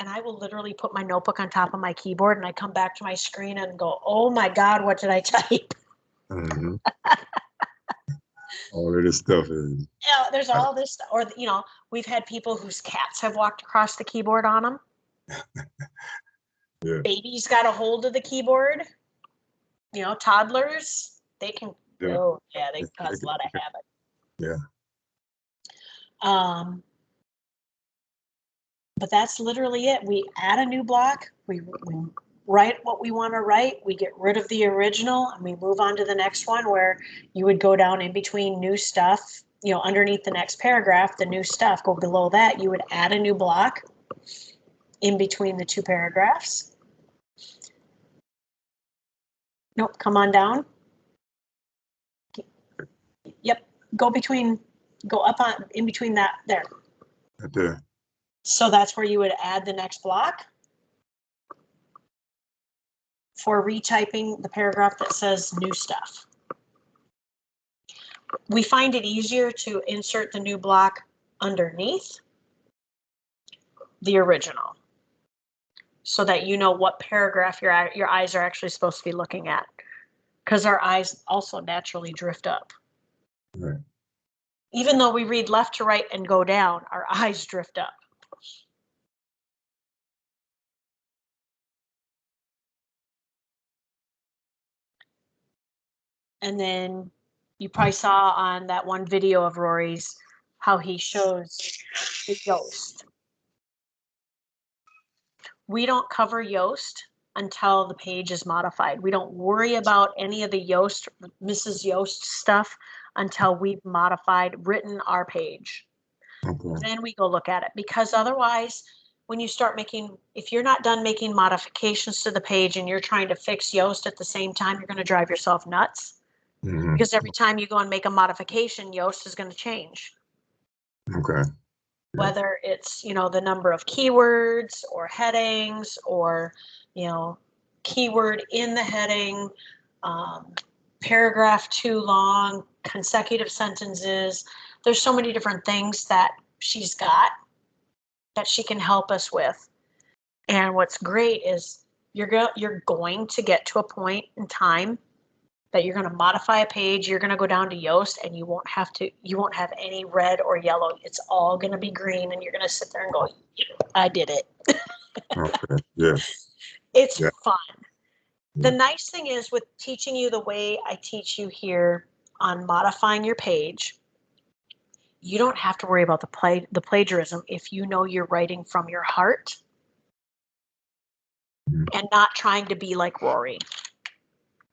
and I will literally put my notebook on top of my keyboard and I come back to my screen and go, oh my God, what did I type? Mm-hmm. All of this stuff is. Yeah, there's all this, or, we've had people whose cats have walked across the keyboard on them. Yeah. Babies got a hold of the keyboard. Toddlers, they can, they cause a lot of havoc. Yeah. But that's literally it. We add a new block, we write what we want to write, we get rid of the original, and we move on to the next one where you would go down in between new stuff, underneath the next paragraph, the new stuff, go below that, you would add a new block in between the 2 paragraphs. Nope, come on down. Yep, go up on in between that there. Right there. So that's where you would add the next block for retyping the paragraph that says new stuff. We find it easier to insert the new block underneath the original so that you know what paragraph your eyes are actually supposed to be looking at, because our eyes also naturally drift up. Right. Even though we read left to right and go down, our eyes drift up. And then you probably saw on that one video of Rory's how he shows the Yoast. We don't cover Yoast until the page is modified. We don't worry about any of the Yoast, Mrs. Yoast stuff until we've written our page. Okay. Then we go look at it, because otherwise, when you start if you're not done making modifications to the page and you're trying to fix Yoast at the same time, you're going to drive yourself nuts. Mm-hmm. Because every time you go and make a modification, Yoast is going to change. Okay. whether it's, the number of keywords or headings or, keyword in the heading, paragraph too long, consecutive sentences. There's so many different things that she's got that she can help us with. And what's great is you're going to get to a point in time that you're going to modify a page. You're going to go down to Yoast and you won't have any red or yellow. It's all going to be green and you're going to sit there and go, I did it. Okay. Yeah. It's fun. The nice thing is with teaching you the way I teach you here on modifying your page, you don't have to worry about the plagiarism if you know you're writing from your heart and not trying to be like Rory.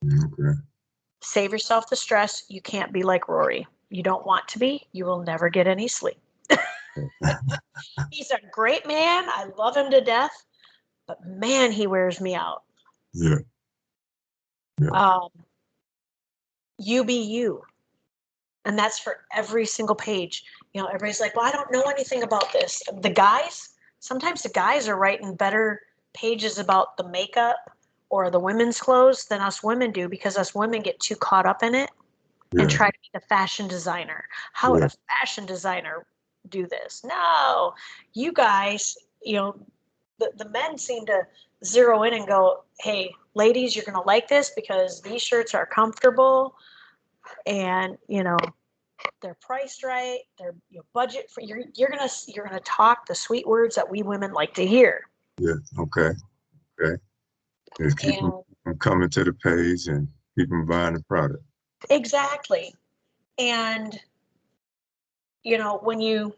Okay. Save yourself the stress. You can't be like Rory. You don't want to be. You will never get any sleep. He's a great man. I love him to death. But man, he wears me out. Yeah. You be you. And that's for every single page. Everybody's like, well, I don't know anything about this. Sometimes the guys are writing better pages about the makeup or the women's clothes than us women do, because us women get too caught up in it and try to be the fashion designer. How would a fashion designer do this? No, you guys, the men seem to zero in and go, hey, ladies, you're going to like this because these shirts are comfortable and, they're priced right. They're budget for you're gonna talk the sweet words that we women like to hear. Yeah. Okay. Just keep them coming to the page and keep them buying the product. Exactly. And when you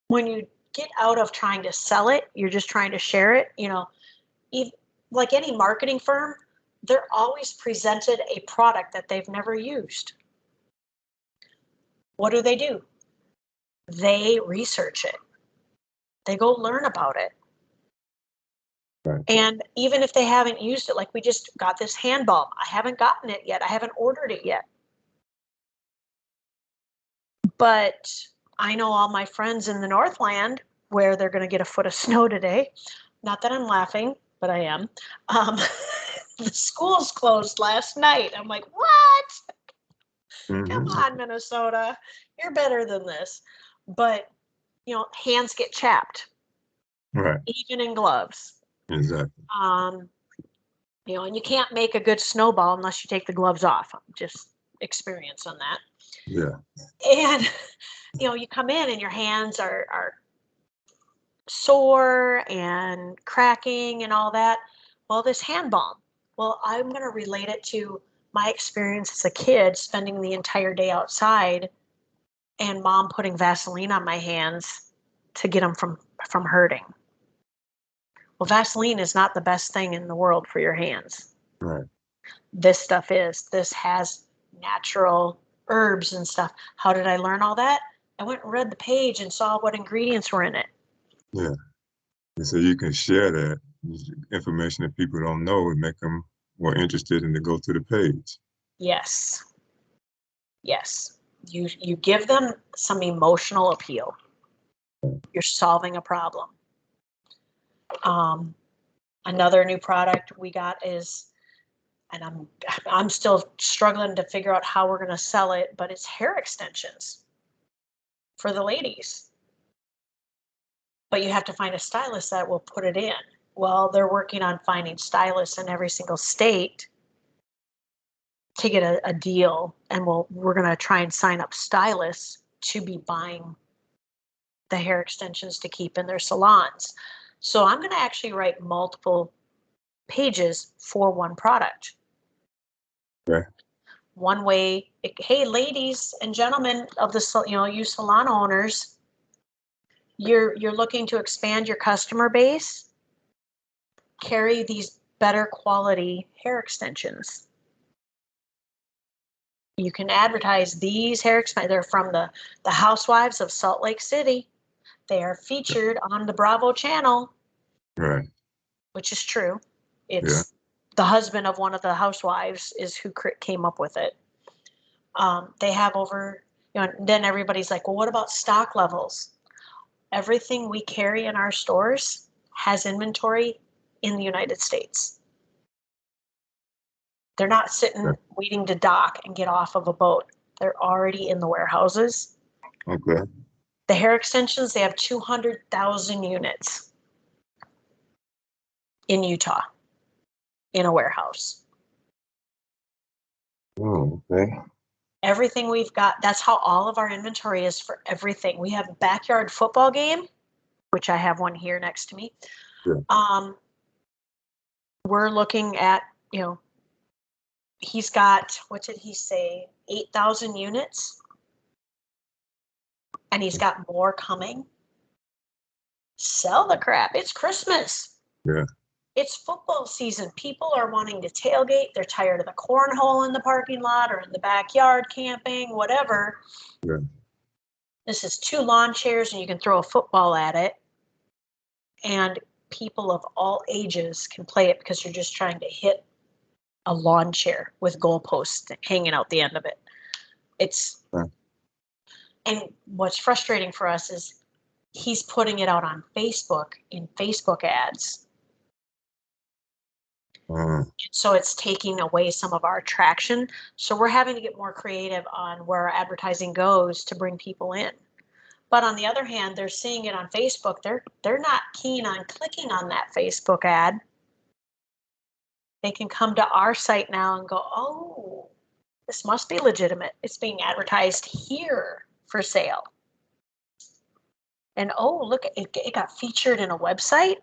get out of trying to sell it, you're just trying to share it. Like any marketing firm, they're always presented a product that they've never used. What do? They research it. They go learn about it. Right. And even if they haven't used it, like we just got this hand balm. I haven't gotten it yet. I haven't ordered it yet. But I know all my friends in the Northland where they're going to get a foot of snow today. Not that I'm laughing, but I am. The schools closed last night. I'm like, what? Come on, Minnesota. You're better than this. But, hands get chapped. Right. Even in gloves. Exactly. And you can't make a good snowball unless you take the gloves off. Just experience on that. Yeah. And, you come in and your hands are sore and cracking and all that. Well, this hand balm. Well, I'm going to relate it to my experience as a kid spending the entire day outside and mom putting Vaseline on my hands to get them from hurting. Well, Vaseline is not the best thing in the world for your hands. Right. This stuff is. This has natural herbs and stuff. How did I learn all that? I went and read the page and saw what ingredients were in it. Yeah. And so you can share that information that people don't know and make them more interested and to go to the page. Yes. You give them some emotional appeal. You're solving a problem. Another new product we got is, and I'm still struggling to figure out how we're going to sell it, but it's hair extensions for the ladies. But you have to find a stylist that will put it in. Well, they're working on finding stylists in every single state to get a deal, and we're going to try and sign up stylists to be buying the hair extensions to keep in their salons. So I'm going to actually write multiple pages for one product. Okay. One way, hey, ladies and gentlemen of the, you salon owners, you're looking to expand your customer base, carry these better quality hair extensions. You can advertise these hair extensions. They're from the Housewives of Salt Lake City. They are featured on the Bravo channel. Right. Which is true. It's the husband of one of the housewives is who came up with it. They have over, and then everybody's like, well, what about stock levels? everything we carry in our stores has inventory in the United States. They're not sitting waiting to dock and get off of a boat. They're already in the warehouses. Okay. The hair extensions, they have 200,000 units in Utah in a warehouse. Oh, okay. Everything we've got, that's how all of our inventory is for everything. We have a backyard football game, which I have one here next to me. Yeah. We're looking at, he's got, what did he say, 8,000 units? And he's got more coming. Sell the crap. It's Christmas. Yeah. It's football season. People are wanting to tailgate. They're tired of the cornhole in the parking lot or in the backyard camping, whatever. Yeah. This is 2 lawn chairs and you can throw a football at it. And people of all ages can play it because you're just trying to hit a lawn chair with goalposts hanging out the end of it. It's and what's frustrating for us is he's putting it out on Facebook in Facebook ads. So it's taking away some of our traction. So we're having to get more creative on where our advertising goes to bring people in. But on the other hand, they're seeing it on Facebook. They're not keen on clicking on that Facebook ad. They can come to our site now and go, oh, this must be legitimate. It's being advertised here for sale. And oh, look, it got featured in a website.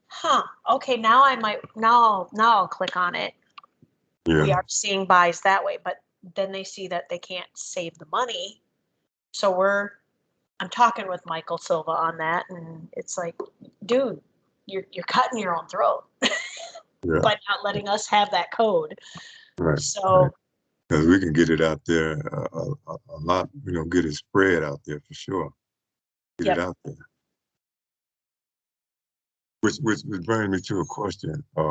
Huh. Okay, now I'll click on it. Yeah. We are seeing buys that way, but then they see that they can't save the money. So I'm talking with Michael Silva on that, and it's like, dude, you're cutting your own throat by not letting us have that code. Right. So because we can get it out there a lot, get it spread out there for sure. Get it out there. Which brings me to a question. As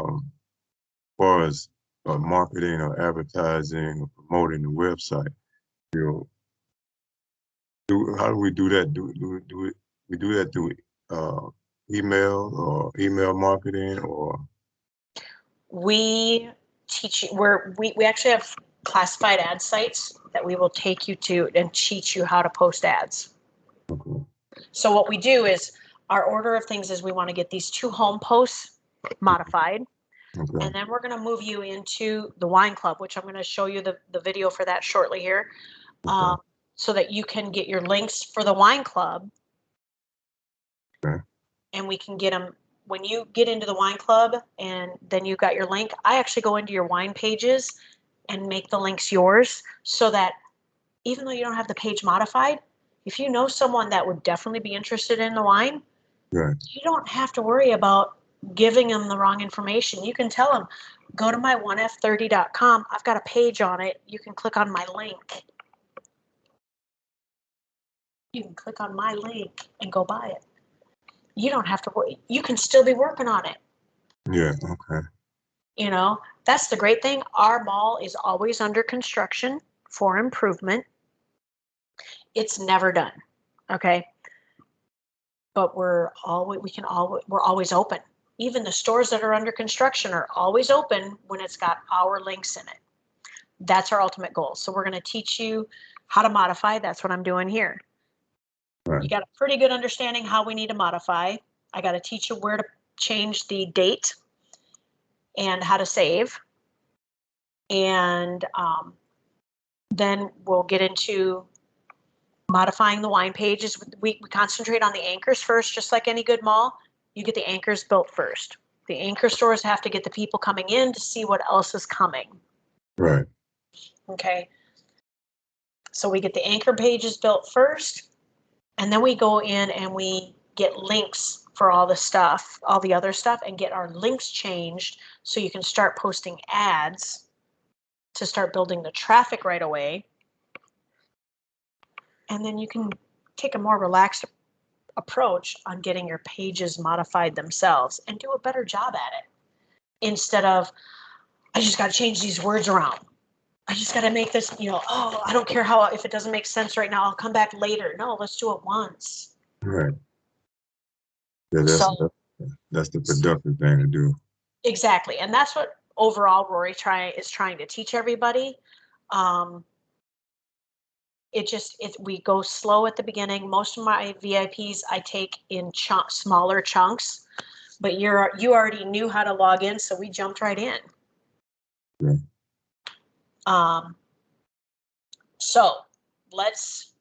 far as marketing or advertising or promoting the website, how do we do that? We do that through email or email marketing, or we teach you we actually have classified ad sites that we will take you to and teach you how to post ads. Okay. So what we do is our order of things is we want to get these 2 home posts modified. Okay. And then we're going to move you into the wine club, which I'm going to show you the video for that shortly here. Okay. So that you can get your links for the wine club. Okay. And we can get them when you get into the wine club and then you've got your link. I actually go into your wine pages and make the links yours so that even though you don't have the page modified, if you know someone that would definitely be interested in the wine, you don't have to worry about giving them the wrong information. You can tell them, go to my 1f30.com. I've got a page on it. You can click on my link. You can click on my link and go buy it. You don't have to worry. You can still be working on it. Yeah, okay. That's the great thing. Our mall is always under construction for improvement. It's never done. Okay. But we're always open. Even the stores that are under construction are always open when it's got our links in it. That's our ultimate goal. So we're going to teach you how to modify. That's what I'm doing here. Right. You got a pretty good understanding how we need to modify. I got to teach you where to change the date and how to save. And then we'll get into modifying the wine pages. We concentrate on the anchors first, just like any good mall. You get the anchors built first. The anchor stores have to get the people coming in to see what else is coming. Right. Okay. So we get the anchor pages built first, and then we go in and we get links for all the stuff, all the other stuff, and get our links changed so you can start posting ads to start building the traffic right away. And then you can take a more relaxed approach on getting your pages modified themselves and do a better job at it. Instead of, I just got to change these words around. I just got to make this, I don't care if it doesn't make sense right now, I'll come back later. No, let's do it once. Right. Yeah, So that's the productive thing to do. exactly, and that's what overall Rory is trying to teach everybody. We go slow at the beginning. Most of my VIPs I take in smaller chunks, but you already knew how to log in, so we jumped right in. Yeah. So let's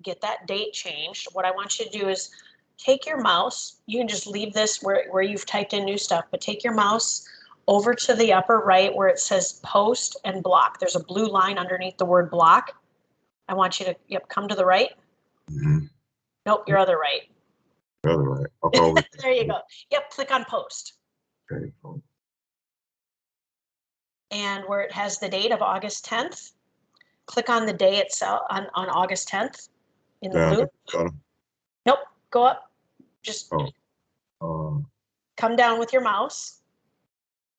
get that date changed. What I want you to do is take your mouse. You can just leave this where you've typed in new stuff, but take your mouse over to the upper right where it says post and block. There's a blue line underneath the word block. I want you to, come to the right. Mm-hmm. Nope, your other right. Other right. Okay. There you go. Yep, click on post. Okay. And where it has the date of August 10th, click on the day itself on August 10th in the blue. Nope, go up. Just come down with your mouse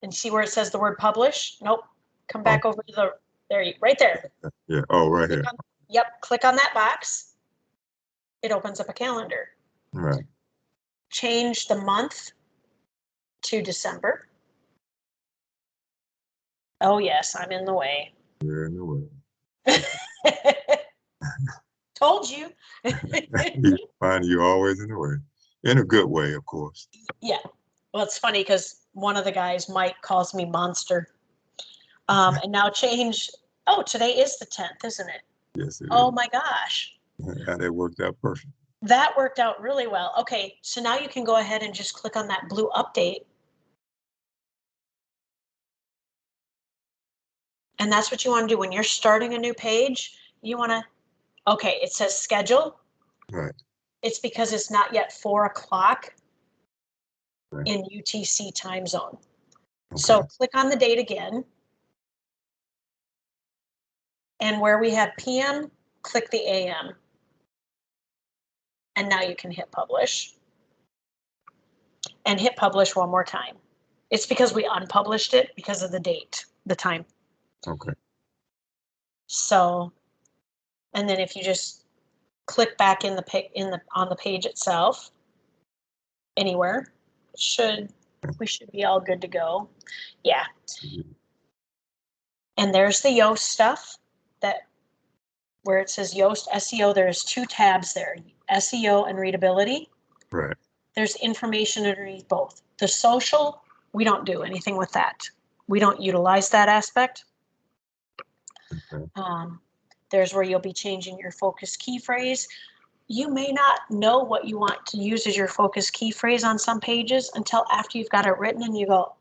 and see where it says the word publish. Nope, come back over to right there. Yeah, right here. Yep, click on that box. It opens up a calendar. Right. Change the month to December. Oh yes, I'm in the way. You're in the way. Told you. You find you're always in the way. In a good way, of course. Yeah. Well, it's funny because one of the guys, Mike, calls me monster. And now change. Oh, today is the 10th, isn't it? Yes, it is. Oh my gosh. Yeah, that worked out perfect. That worked out really well. Okay, so now you can go ahead and just click on that blue update. And that's what you want to do when you're starting a new page. You want to, okay, it says schedule. Right. It's because it's not yet 4 o'clock right. in UTC time zone. Okay. So click on the date again. And where we have PM, click the AM. And now you can hit publish. And hit publish one more time. It's because we unpublished it because of the date, the time. Okay. So, and then if you just click back on the page itself, anywhere, we should be all good to go. Yeah. And there's the Yoast stuff where it says Yoast SEO. There's 2 tabs there, SEO and readability. Right. There's information underneath both. The social, we don't do anything with that. We don't utilize that aspect. Okay. There's where you'll be changing your focus key phrase. You may not know what you want to use as your focus key phrase on some pages until after you've got it written and you go,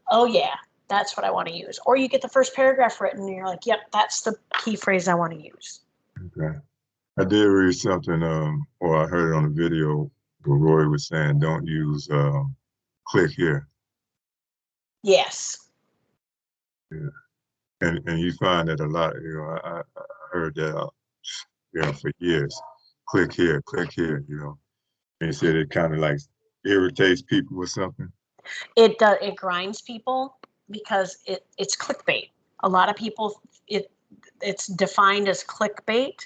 oh yeah, that's what I want to use. Or you get the first paragraph written and you're like, yep, that's the key phrase I want to use. Okay. I did read something, or I heard it on a video where Roy was saying, don't use click here. Yes. Yeah. And you find that a lot, I heard that, for years. Click here, And you said it kind of like irritates people or something. It does. It grinds people because it's clickbait. A lot of people, it's defined as clickbait,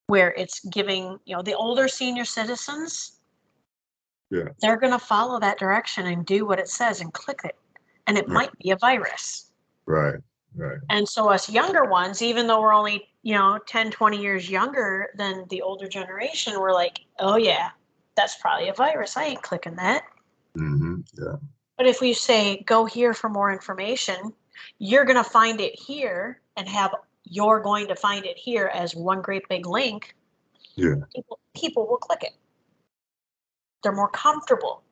where it's giving, the older senior citizens, they're going to follow that direction and do what it says and click it. And it might be a virus. Right. And so us younger ones, even though we're only, 10, 20 years younger than the older generation, we're like, oh yeah, that's probably a virus. I ain't clicking that. Mm-hmm. Yeah. But if we say, go here for more information, you're going to find it here and you're going to find it here as one great big link. Yeah. People will click it. They're more comfortable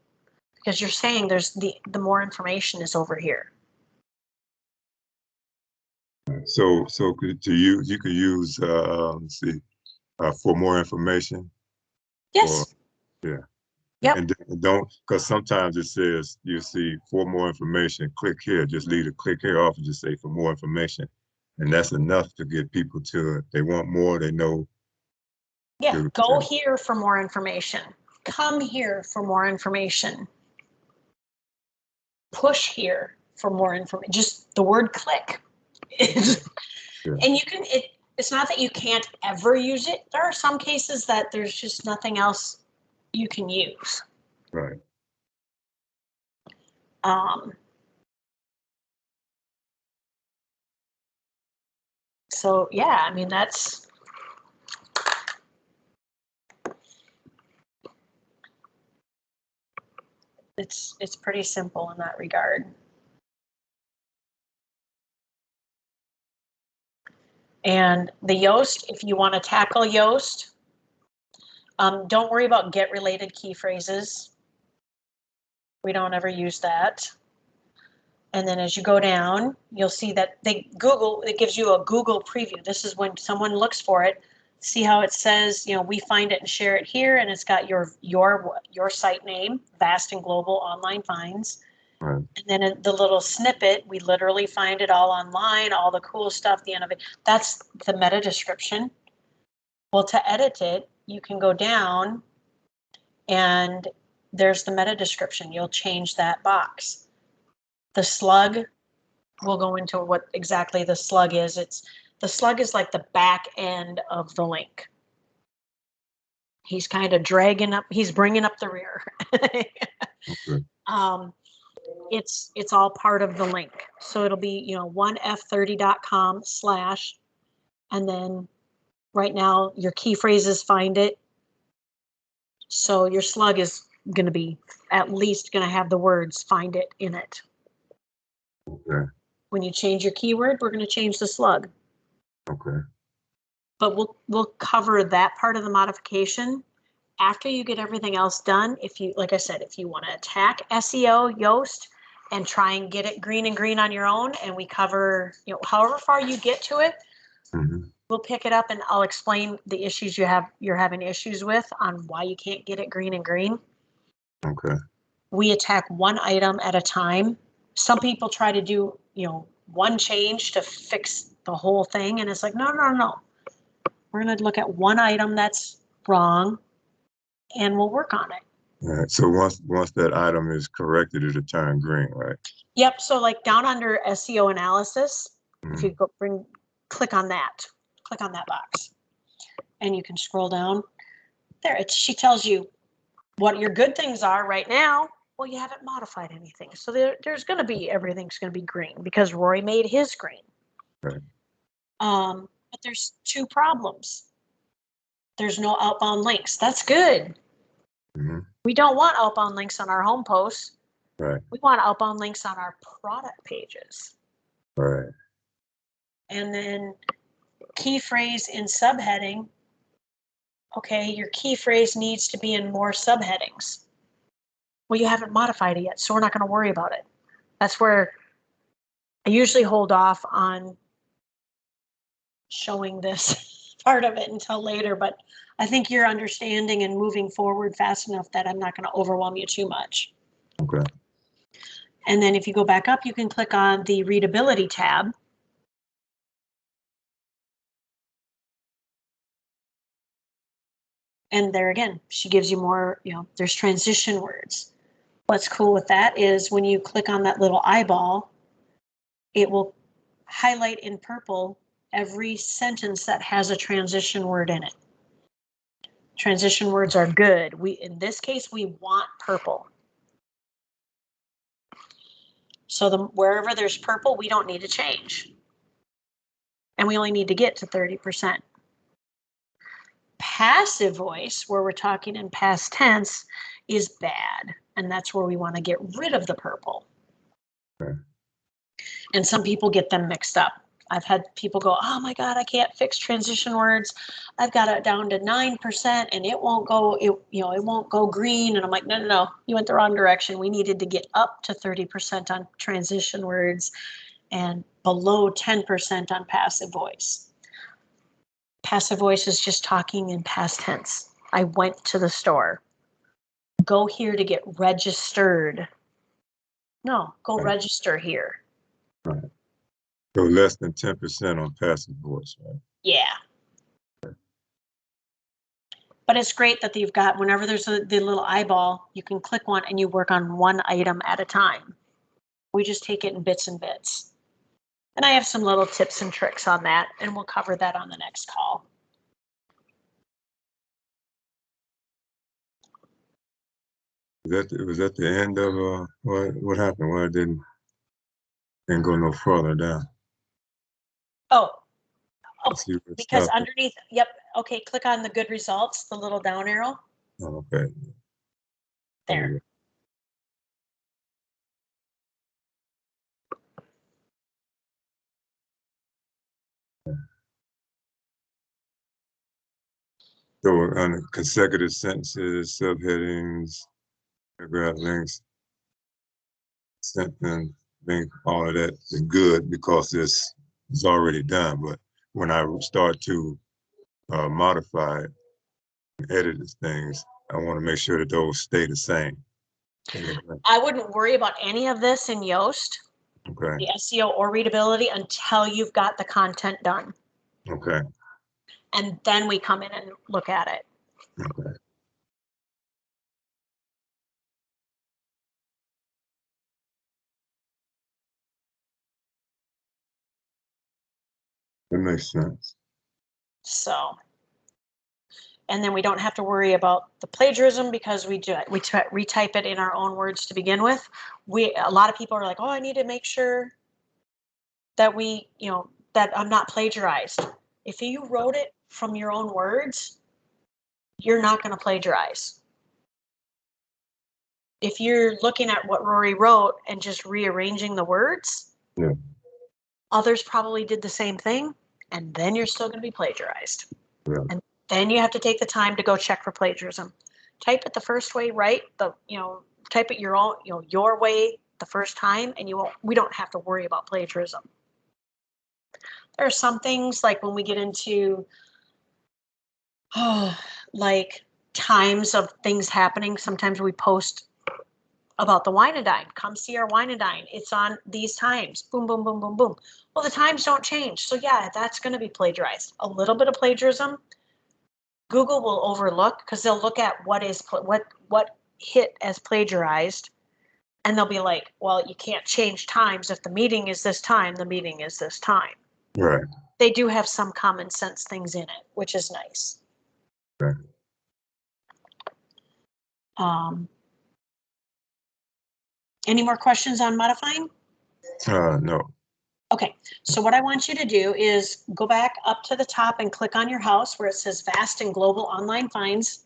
because you're saying there's the more information is over here. So you could use, for more information. Yes. Yeah. Yep. And don't, because sometimes it says, you see, for more information, click here. Just leave the click here off and just say for more information. And that's enough to get people to it. They want more, they know. Yeah, go here for more information. Come here for more information. Push here for more information. Just the word click. And you can, It's not that you can't ever use it. There are some cases that there's just nothing else you can use. Right. So yeah, I mean, it's pretty simple in that regard. And the Yoast, if you want to tackle Yoast, don't worry about get related key phrases. We don't ever use that. And then as you go down, you'll see that it gives you a Google preview. This is when someone looks for it. See how it says, you know, we find it and share it here, and it's got your site name, Vast and Global Online Finds. Right. And then in the little snippet, we literally find it all online, all the cool stuff, the end of it. That's the meta description. Well, to edit it, you can go down and there's the meta description. You'll change that box. The slug, we'll go into what exactly the slug is. The slug is like the back end of the link. He's kind of he's bringing up the rear. Okay. It's all part of the link. So it'll be, you know, 1f30.com/ and then right now your key phrases find it. So your slug is going to be at least going to have the words find it in it. Okay. When you change your keyword, we're going to change the slug. Okay. But we'll cover that part of the modification after you get everything else done. If you, like I said, if you want to attack SEO, Yoast, and try and get it green and green on your own, and we cover, you know, however far you get to it, we'll pick it up and I'll explain the issues you're having issues with on why you can't get it green and green. Okay. We attack one item at a time. Some people try to do, you know, one change to fix the whole thing, and it's like, no. We're going to look at one item that's wrong, and we'll work on it. All right. So once that item is corrected, it'll turn green, right? Yep. So like down under Seo Analysis, if you go click on that box, and you can scroll down there. She tells you what your good things are right now. Well, you haven't modified anything, so there's going to be, everything's going to be green because Rory made his green. Right. But there's two problems. There's no outbound links. That's good. We don't want outbound links on our home posts. Right. We want outbound links on our product pages. Right. And then key phrase in subheading. Okay, your key phrase needs to be in more subheadings. Well, you haven't modified it yet, so we're not going to worry about it. That's where I usually hold off on showing this part of it until later, but I think you're understanding and moving forward fast enough that I'm not going to overwhelm you too much. Okay. And then if you go back up, you can click on the readability tab. And there again, she gives you more, you know, there's transition words. What's cool with that is when you click on that little eyeball, it will highlight in purple every sentence that has a transition word in it. Transition words are good. In this case, we want purple. So wherever there's purple, we don't need to change. And we only need to get to 30%. Passive voice, where we're talking in past tense, is bad. And that's where we want to get rid of the purple. Okay. And some people get them mixed up. I've had people go, oh my God, I can't fix transition words. I've got it down to 9% and it won't go, it won't go green. And I'm like, no, you went the wrong direction. We needed to get up to 30% on transition words and below 10% on passive voice. Passive voice is just talking in past tense. I went to the store. Go here to get registered. No, go register here. Right. So less than 10% on passive voice, right? Yeah. But it's great that you've got, whenever there's the little eyeball, you can click one and you work on one item at a time. We just take it in bits and bits. And I have some little tips and tricks on that, and we'll cover that on the next call. Was that the end of what happened? Why it didn't go no further down? Oh, because stopped. underneath, yep, okay, click on the good results, the little down arrow. Oh, okay. There. So on consecutive sentences, subheadings, paragraph links, sentence link, all of that is good because it's already done. But when I start to modify it and edit these things, I want to make sure that those stay the same. I wouldn't worry about any of this in Yoast, okay. the SEO or readability, until you've got the content done. Okay. And then we come in and look at it. Okay. That makes sense. So, and then we don't have to worry about the plagiarism because we retype it in our own words to begin with. A lot of people are like, oh, I need to make sure that that I'm not plagiarized. If you wrote it from your own words, you're not going to plagiarize. If you're looking at what Rory wrote and just rearranging the words, yeah. Others probably did the same thing, and then you're still going to be plagiarized. Yeah. And then you have to take the time to go check for plagiarism. Type it the first way, right? Type it your own, your way the first time, and we don't have to worry about plagiarism. There are some things like when we get into like times of things happening, sometimes we post about the wine and dine. Come see our wine and dine. It's on these times. Boom, boom, boom, boom, boom. Well, the times don't change. So yeah, that's going to be plagiarized. A little bit of plagiarism, Google will overlook because they'll look at what hit as plagiarized, and they'll be like, well, you can't change times. If the meeting is this time, the meeting is this time. Right. They do have some common sense things in it, which is nice. Right. Any more questions on modifying? No. Okay, so what I want you to do is go back up to the top and click on your house where it says Vast and Global Online Finds.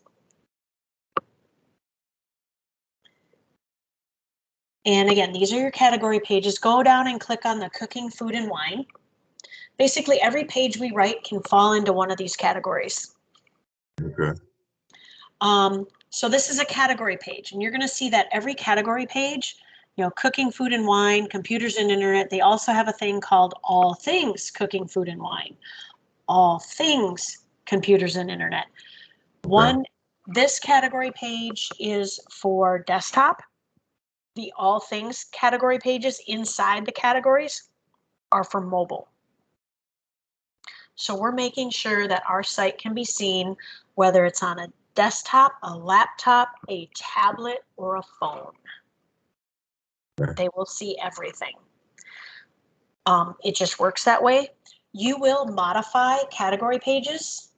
And again, these are your category pages. Go down and click on the Cooking, Food, and Wine. Basically, every page we write can fall into one of these categories. Okay. So this is a category page, and you're going to see that every category page, cooking, food, and wine, computers and internet, they also have a thing called all things cooking, food, and wine. All things computers and internet. This category page is for desktop. The all things category pages inside the categories are for mobile. So we're making sure that our site can be seen, whether it's on a desktop, a laptop, a tablet, or a phone. Okay. They will see everything. It just works that way. You will modify category pages,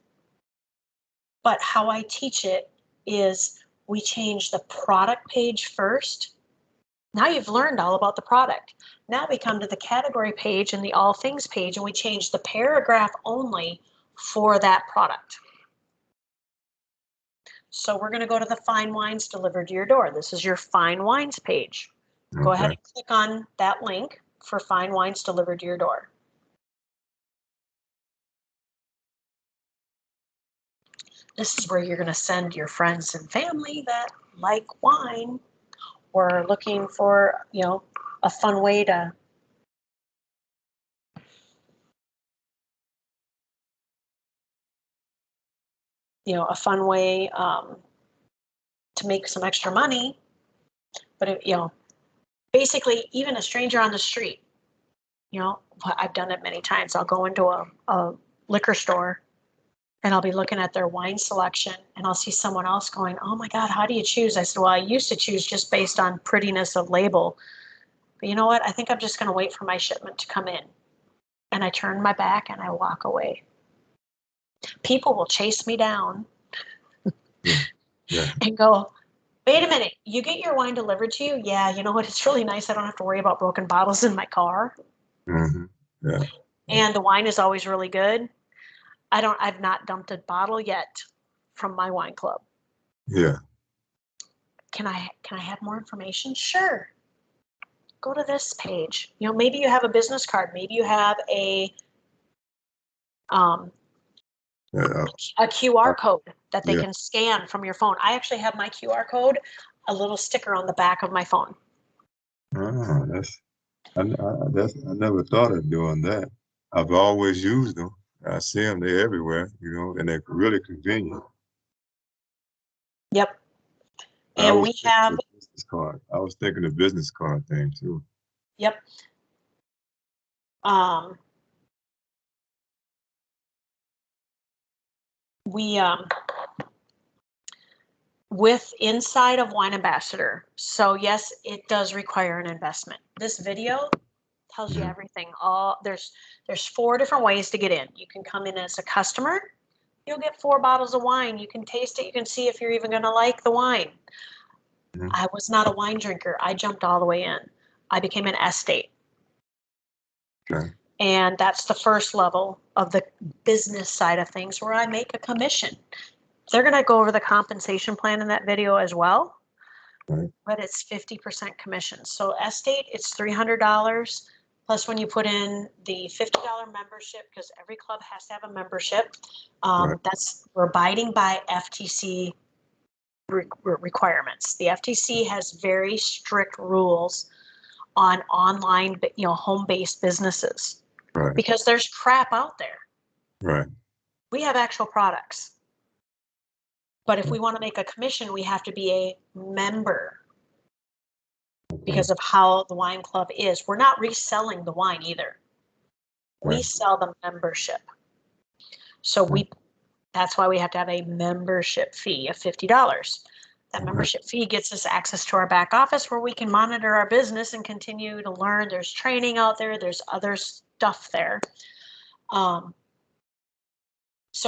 but how I teach it is we change the product page first. Now you've learned all about the product. Now we come to the category page and the all things page, and we change the paragraph only for that product. So we're going to go to the fine wines delivered to your door. This is your fine wines page. Okay. Go ahead and click on that link for fine wines delivered to your door. This is where you're going to send your friends and family that like wine or looking for, a fun way to to make some extra money. But basically, even a stranger on the street, I've done it many times. I'll go into a liquor store and I'll be looking at their wine selection and I'll see someone else going, oh my God, how do you choose? I said, well, I used to choose just based on prettiness of label. But you know what? I think I'm just going to wait for my shipment to come in. and I turn my back and I walk away. People will chase me down and go, wait a minute, you get your wine delivered to you? Yeah, you know what? It's really nice. I don't have to worry about broken bottles in my car. Yeah. And the wine is always really good. I've not dumped a bottle yet from my wine club. Yeah. Can I have more information? Sure. Go to this page. You know, maybe you have a business card. Maybe you have a QR code that they can scan from your phone. I actually have my QR code, a little sticker on the back of my phone. Ah, I never thought of doing that. I've always used them. I see them, they're everywhere, you know, and they're really convenient. Yep. And we have business card. I was thinking the business card thing too. Yep. We with inside of Wine Ambassador. So yes, it does require an investment. This video tells you everything. There's 4 different ways to get in. You can come in as a customer. You'll get 4 bottles of wine. You can taste it. You can see if you're even going to like the wine. I was not a wine drinker. I jumped all the way in. I became an estate. Okay. And that's the first level of the business side of things where I make a commission. They're going to go over the compensation plan in that video as well, but it's 50% commission. So estate, it's $300. Plus when you put in the $50 membership, because every club has to have a membership, we're abiding by FTC requirements. The FTC has very strict rules on online, home-based businesses, because there's crap out there. Right. We have actual products. But if we want to make a commission, we have to be a member because of how the wine club is. We're not reselling the wine either. We sell the membership. So that's why we have to have a membership fee of $50. That membership fee gets us access to our back office where we can monitor our business and continue to learn. There's training out there. There's other stuff there. So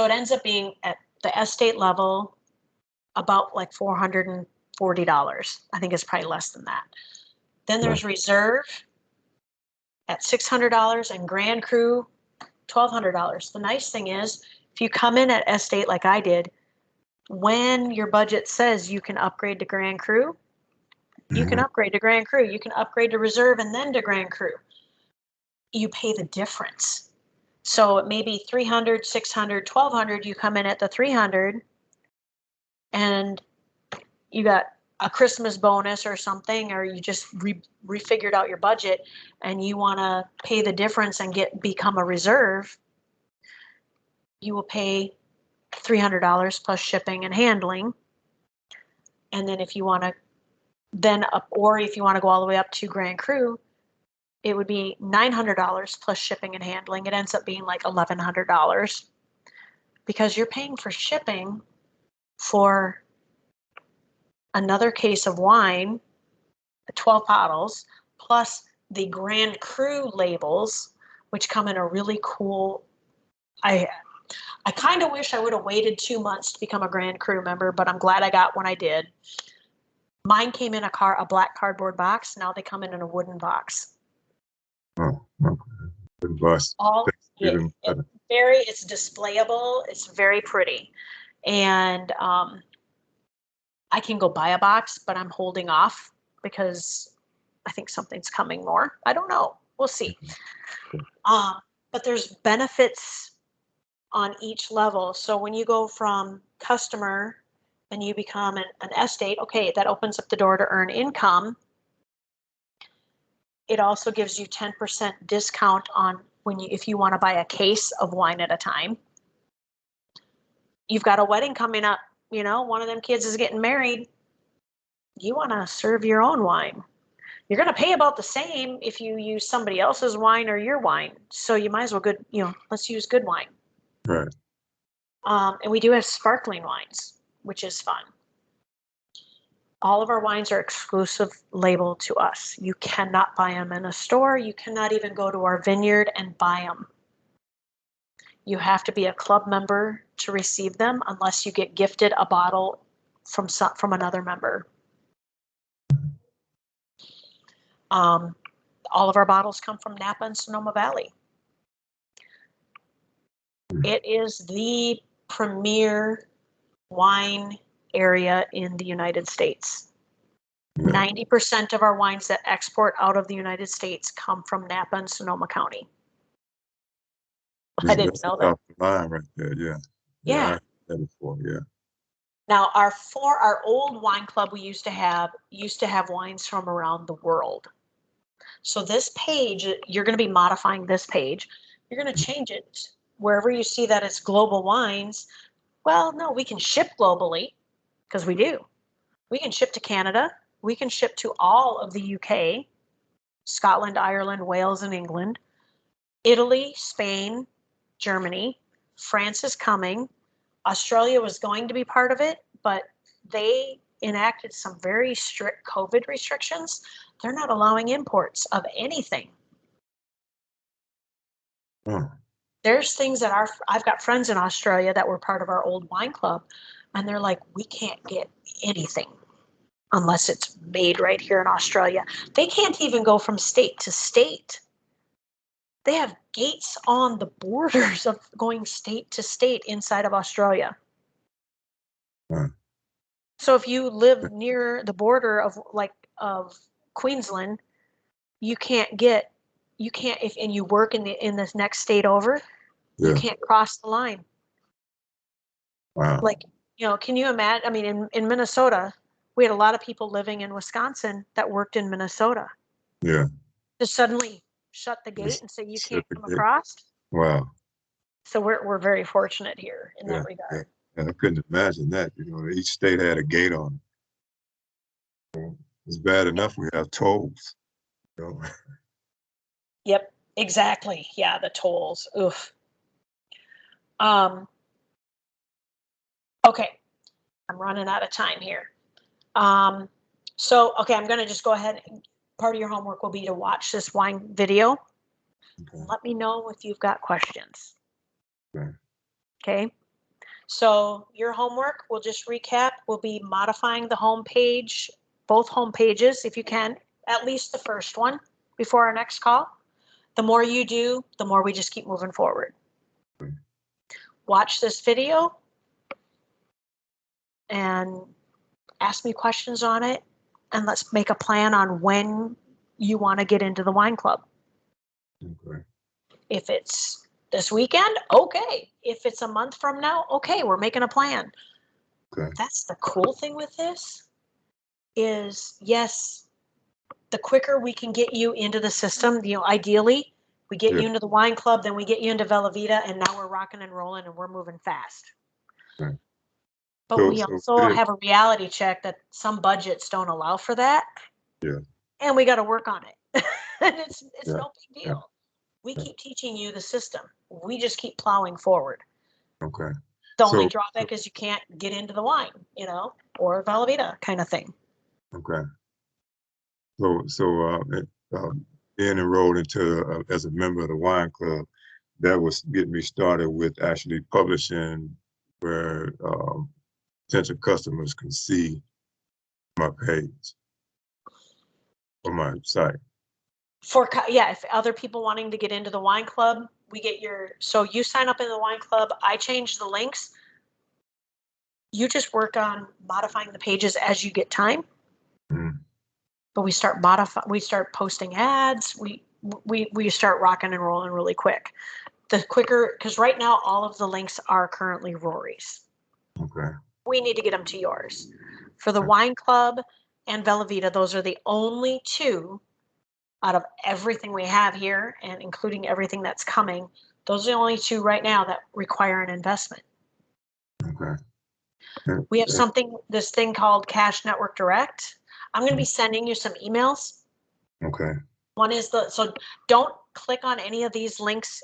it ends up being at the estate level about like $440. I think it's probably less than that. Then there's reserve at $600 and Grand Cru $1,200. The nice thing is, if you come in at estate like I did, when your budget says you can upgrade to Grand Cru, you can upgrade to Grand Cru. You can upgrade to reserve and then to Grand Cru. You pay the difference. So it may be $300, $600, $1,200. You come in at the $300 and you got a Christmas bonus or something, or you just refigured out your budget and you want to pay the difference and become a reserve, you will pay $300 plus shipping and handling. And then if you want to if you want to go all the way up to Grand Cru, it would be $900 plus shipping and handling. It ends up being like $1,100 because you're paying for shipping for another case of wine, 12 bottles, plus the Grand Cru labels, which come in a really cool. I kind of wish I would have waited 2 months to become a Grand Cru member, but I'm glad I got when I did. Mine came in a black cardboard box. Now they come in a wooden box. Oh, okay. Wooden box. It's displayable. It's very pretty, and I can go buy a box, but I'm holding off because I think something's coming more. I don't know. We'll see. But there's benefits on each level. So when you go from customer and you become an estate, okay, that opens up the door to earn income. It also gives you 10% discount on if you want to buy a case of wine at a time. You've got a wedding coming up, one of them kids is getting married. You want to serve your own wine. You're going to pay about the same if you use somebody else's wine or your wine. So you might as well let's use good wine. Right. And we do have sparkling wines, which is fun. All of our wines are exclusive label to us. You cannot buy them in a store. You cannot even go to our vineyard and buy them. You have to be a club member to receive them unless you get gifted a bottle from another member. All of our bottles come from Napa and Sonoma Valley. It is the premier wine area in the United States. 90% of our wines that export out of the United States come from Napa and Sonoma County. I didn't know that. That's the line right there, yeah. Yeah. I heard that before, yeah. Now, our old wine club we used to have wines from around the world. So this page, you're going to be modifying this page. You're going to change it wherever you see that it's global wines. Well, no, we can ship globally because we do. We can ship to Canada. We can ship to all of the UK, Scotland, Ireland, Wales, and England, Italy, Spain, Germany. France is coming. Australia was going to be part of it, but they enacted some very strict COVID restrictions. They're not allowing imports of anything. There's things that I've got friends in Australia that were part of our old wine club, and they're like, we can't get anything unless it's made right here in Australia. They can't even go from state to state. They have gates on the borders of going state to state inside of Australia. So if you live near the border of Queensland, you can't, and you work in this next state over, you can't cross the line. Wow. Like, can you imagine? I mean, in Minnesota, we had a lot of people living in Wisconsin that worked in Minnesota. Yeah. Just suddenly shut the gate and say you can't come across. Wow. So we're very fortunate here in that regard. And I couldn't imagine that. Each state had a gate on it. It's bad enough we have tolls. Yep, exactly. Yeah, the tolls. Oof. Okay, I'm running out of time here. So, okay, I'm going to just go ahead. Part of your homework will be to watch this wine video. Okay. Let me know if you've got questions. Okay. So your homework, we'll just recap. We'll be modifying the home page, both home pages, if you can, at least the first one before our next call. The more you do, the more we just keep moving forward. Watch this video and ask me questions on it, and let's make a plan on when you want to get into the wine club. Okay. If it's this weekend, okay. If it's a month from now, okay, we're making a plan. Okay. That's the cool thing with this is, yes, the quicker we can get you into the system, ideally, we get you into the wine club, then we get you into Vella Vita, and now we're rocking and rolling and we're moving fast. Okay. But we also have a reality check that some budgets don't allow for that. Yeah. And we got to work on it. And it's no big deal. Yeah. We keep teaching you the system. We just keep plowing forward. Okay. The only drawback is you can't get into the wine, or Vella Vita kind of thing. Okay. So being enrolled into as a member of the wine club, that was getting me started with actually publishing where potential customers can see my page or my site. If other people wanting to get into the wine club, so you sign up in the wine club, I change the links. You just work on modifying the pages as you get time. Mm-hmm. But we start posting ads. We start rocking and rolling really quick. The quicker, because right now all of the links are currently Rory's. Okay. We need to get them to yours. For the wine club and Vella Vita, those are the only two out of everything we have here, and including everything that's coming. Those are the only two right now that require an investment. Okay. We have this thing called Cash Network Direct. I'm going to be sending you some emails. Okay. One is so don't click on any of these links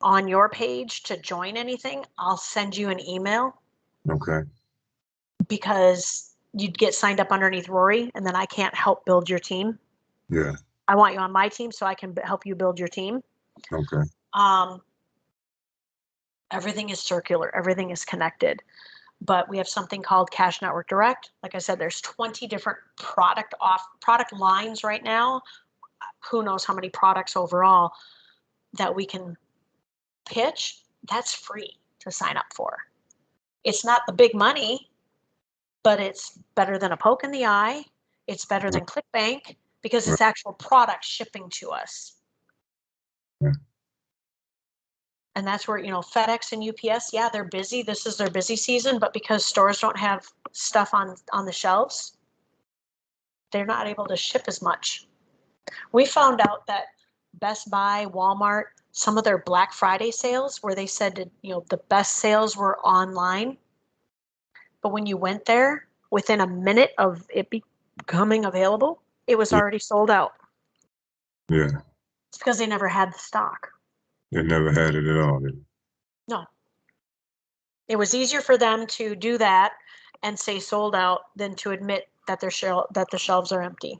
on your page to join anything. I'll send you an email. Okay. Because you'd get signed up underneath Rory, and then I can't help build your team. Yeah. I want you on my team so I can help you build your team. Okay. Everything is circular. Everything is connected. But we have something called Cash Network Direct. Like I said, there's 20 different product lines right now. Who knows how many products overall that we can pitch. That's free to sign up for. It's not the big money, but it's better than a poke in the eye. It's better than ClickBank because it's actual product shipping to us. And that's where, FedEx and UPS, yeah, they're busy. This is their busy season, but because stores don't have stuff on the shelves, they're not able to ship as much. We found out that Best Buy, Walmart, some of their Black Friday sales where they said that, the best sales were online. But when you went there, within a minute of it becoming available, it was already sold out. Yeah. It's because they never had the stock. They never had it at all, did they? No. It was easier for them to do that and say sold out than to admit that the shelves are empty.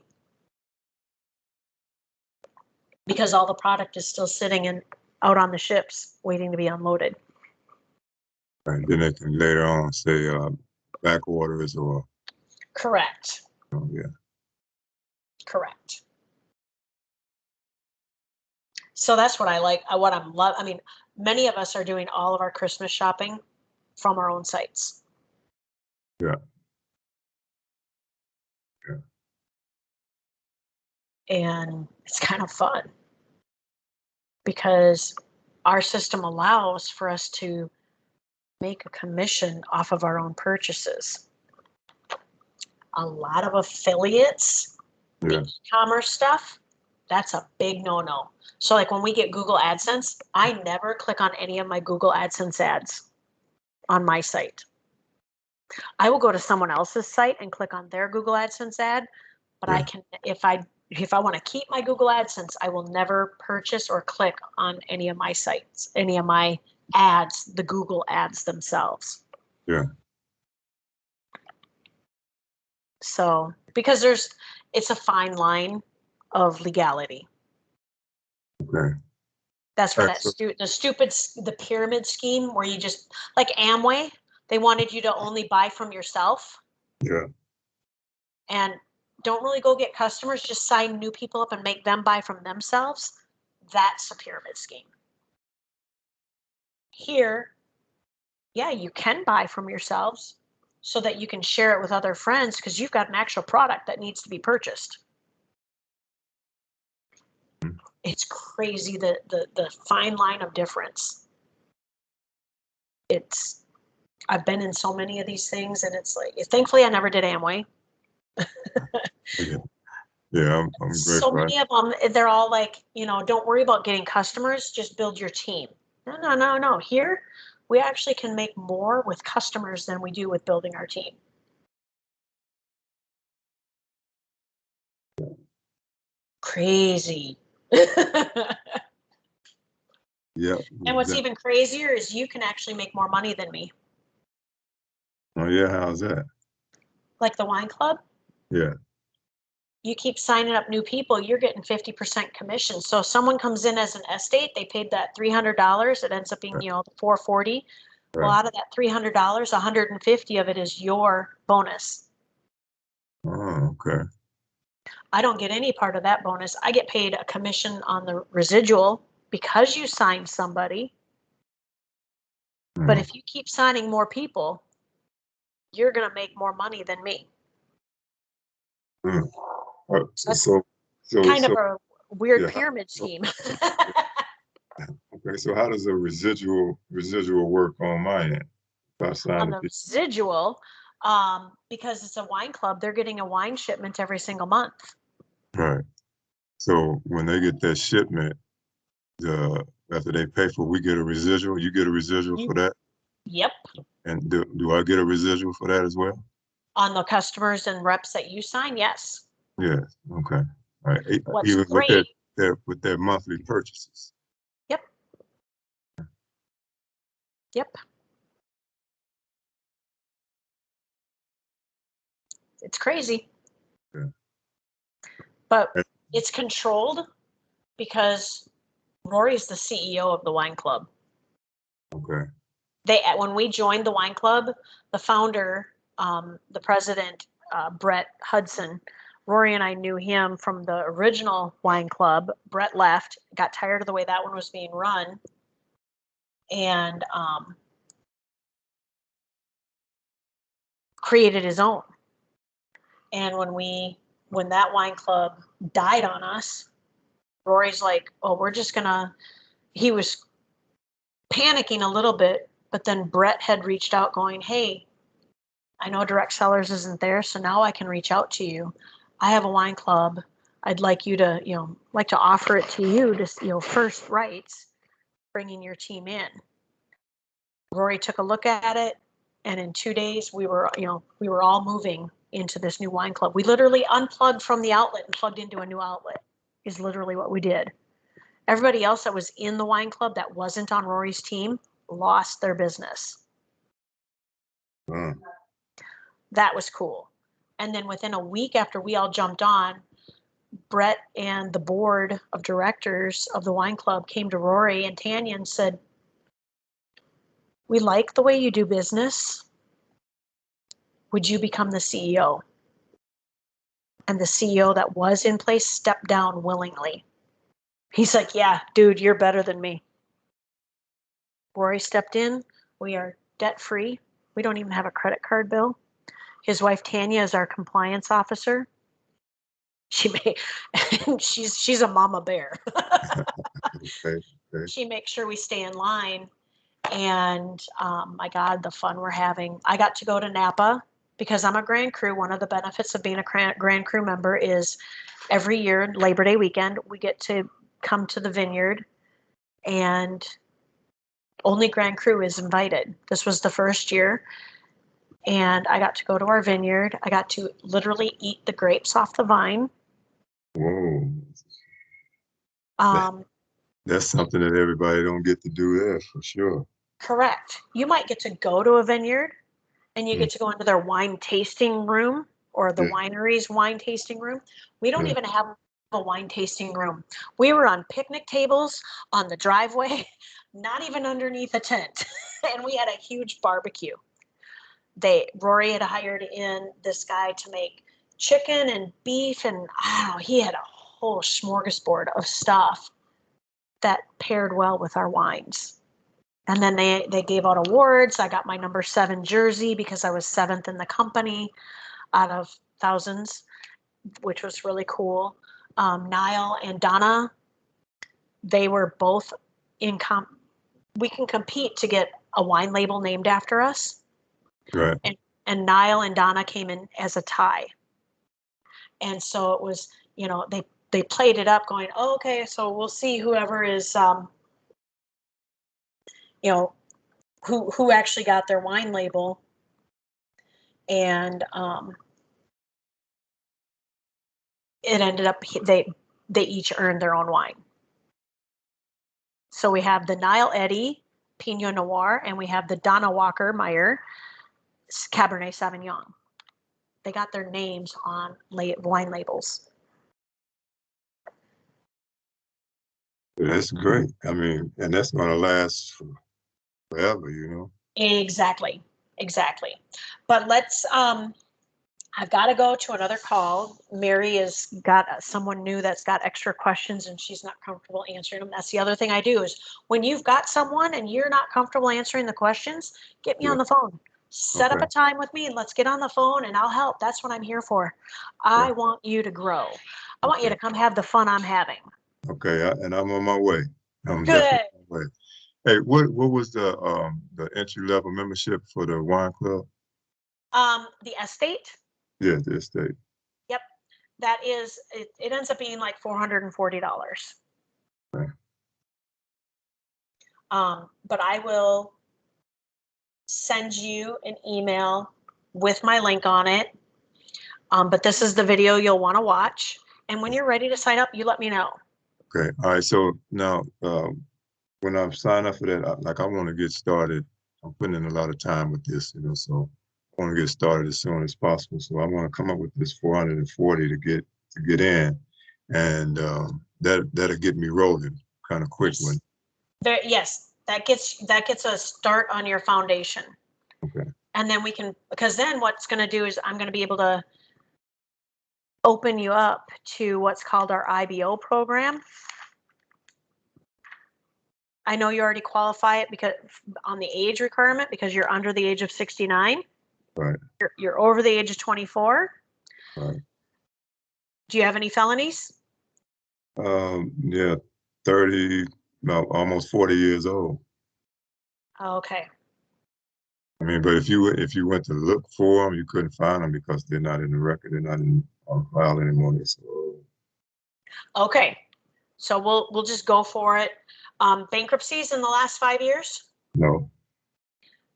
Because all the product is still sitting out on the ships waiting to be unloaded. Right. Then they can later on say back orders or. Correct. Oh, yeah. Correct. So that's what I like. I mean, many of us are doing all of our Christmas shopping from our own sites. Yeah. Yeah. And it's kind of fun because our system allows for us to make a commission off of our own purchases. A lot of affiliates, the e-commerce stuff, that's a big no-no. So like when we get Google AdSense, I never click on any of my Google AdSense ads on my site. I will go to someone else's site and click on their Google AdSense ad, but I can, if I want to keep my Google AdSense, I will never purchase or click on any of my sites, any of my ads, the Google ads themselves. Yeah. So, because it's a fine line of legality. Okay. That's where the pyramid scheme where you just, like Amway, they wanted you to only buy from yourself. Yeah. And don't really go get customers, just sign new people up and make them buy from themselves. That's a pyramid scheme. Here, yeah, you can buy from yourselves so that you can share it with other friends because you've got an actual product that needs to be purchased. It's crazy the fine line of difference. I've been in so many of these things and it's like, thankfully I never did Amway. Yeah, I'm so grateful. Many of them, they're all like, don't worry about getting customers, just build your team. No. Here, we actually can make more with customers than we do with building our team. Crazy. Yeah. And what's even crazier is you can actually make more money than me. Oh yeah, how's that? Like the wine club? Yeah. You keep signing up new people, you're getting 50% commission. So if someone comes in as an estate, they paid that $300, it ends up being, the $440. Right. Well, out of that $300, $150 of it is your bonus. Oh, okay. I don't get any part of that bonus. I get paid a commission on the residual because you signed somebody. But if you keep signing more people, you're going to make more money than me. So kind of a weird pyramid scheme. Okay, so how does a residual work on my end? On the residual, because it's a wine club, they're getting a wine shipment every single month. Right. So when they get that shipment, after they pay for, we get a residual. You get a residual for that. Yep. And do I get a residual for that as well? On the customers and reps that you sign, yes. Yes. Okay. All right. What's even great? With their monthly purchases. Yep. Yep. It's crazy. Yeah. But it's controlled because Rory's the CEO of the wine club. Okay. When we joined the wine club, the founder, the president, Brett Hudson, Rory and I knew him from the original wine club. Brett left, got tired of the way that one was being run, and created his own. And when that wine club died on us, Rory's like, "Oh, we're just gonna." He was panicking a little bit, but then Brett had reached out, going, "Hey, I know Direct Sellers isn't there, so now I can reach out to you. I have a wine club. I'd like you to, like to offer it to you to, first rights, bringing your team in." Rory took a look at it, and in 2 days we were all moving into this new wine club. We literally unplugged from the outlet and plugged into a new outlet, is literally what we did. Everybody else that was in the wine club that wasn't on Rory's team lost their business. That was cool. And then within a week after we all jumped on, Brett and the board of directors of the wine club came to Rory and Tanya and said, "We like the way you do business. Would you become the CEO?" And the CEO that was in place stepped down willingly. He's like, "Yeah, dude, you're better than me." Rory stepped in. We are debt free. We don't even have a credit card bill. His wife Tanya is our compliance officer. She's a mama bear. Okay. She makes sure we stay in line. And my God, the fun we're having. I got to go to Napa because I'm a Grand Cru. One of the benefits of being a Grand Cru member is every year, Labor Day weekend, we get to come to the vineyard, and only Grand Cru is invited. This was the first year, and I got to go to our vineyard. I got to literally eat the grapes off the vine. Whoa. That's something that everybody don't get to do there, for sure. Correct. You might get to go to a vineyard and you get to go into their wine tasting room or the winery's wine tasting room. We don't even have a wine tasting room. We were on picnic tables on the driveway, not even underneath a tent. And we had a huge barbecue. Rory had hired in this guy to make chicken and beef, and I don't know, he had a whole smorgasbord of stuff that paired well with our wines. And then they gave out awards. I got my number 7 jersey because I was 7th in the company out of thousands, which was really cool. Niall and Donna, they were both we can compete to get a wine label named after us. Right. And Niall and Donna came in as a tie. And so it was, they played it up going, "Oh, okay, so we'll see whoever is, who actually got their wine label." And it ended up they each earned their own wine. So we have the Niall Eddy Pinot Noir, and we have the Donna Walker Meyer Cabernet Sauvignon. They got their names on wine labels. That's great. I mean, and that's going to last forever, Exactly. But let's, I've got to go to another call. Mary has got someone new that's got extra questions and she's not comfortable answering them. That's the other thing I do is when you've got someone and you're not comfortable answering the questions, get me on the phone. Set up a time with me and let's get on the phone and I'll help. That's what I'm here for. I want you to grow. I want you to come have the fun I'm having. Okay, and I'm on my way. I'm Good. definitely on my way. Hey, what was the entry level membership for the wine club? The estate. Yeah, the estate. Yep, that is it ends up being like $440. Okay. But I will send you an email with my link on it. But this is the video you'll want to watch. And when you're ready to sign up, you let me know. Okay. All right. So now, when I'm signing up for that, I want to get started. I'm putting in a lot of time with this, so want to get started as soon as possible. So I want to come up with this 440 to get in, and that'll get me rolling kind of quick. Yes. Yes, that gets a start on your foundation. Okay. And then we can, because then what's going to do is I'm going to be able to open you up to what's called our IBO program. I know you already qualify it because on the age requirement, because you're under the age of 69. Right. You're over the age of 24. Right. Do you have any felonies? Yeah, 30, no, almost 40 years old. Okay. I mean, but if you went to look for them, you couldn't find them because they're not in the record. They're not on file anymore. So. Okay. So we'll just go for it. Bankruptcies in the last 5 years? No.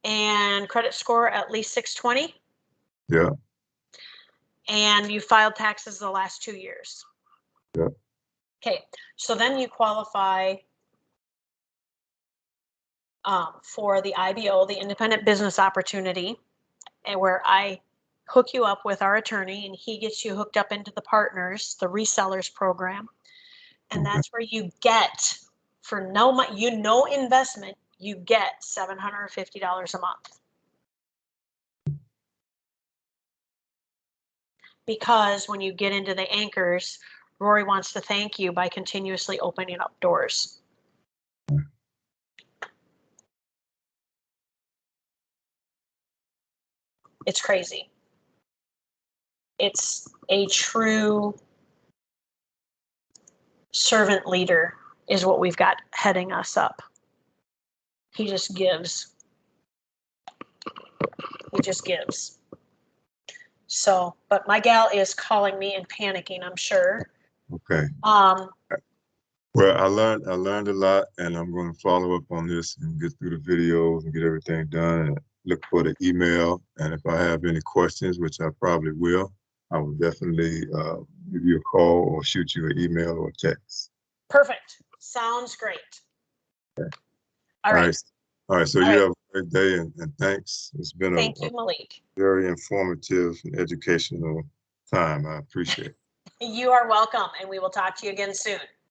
And credit score at least 620? Yeah. And you filed taxes the last 2 years? Yeah. Okay. So then you qualify for the IBO, the Independent Business Opportunity, and where I hook you up with our attorney and he gets you hooked up into the partners, the resellers program. And Okay. that's where you get, for no money, no investment, you get $750 a month. Because when you get into the anchors, Rory wants to thank you by continuously opening up doors. It's crazy. It's a true servant leader is what we've got heading us up. He just gives. He just gives. So, but my gal is calling me and panicking, I'm sure. Okay. Well, I learned a lot, and I'm going to follow up on this and get through the videos and get everything done and look for the email. And if I have any questions, which I probably will, I will definitely give you a call or shoot you an email or text. Perfect. Sounds great. Okay. All right. All right. So you have a great day, and thanks. It's been Thank you, Malik. Very informative and educational time. I appreciate it. You are welcome, and we will talk to you again soon.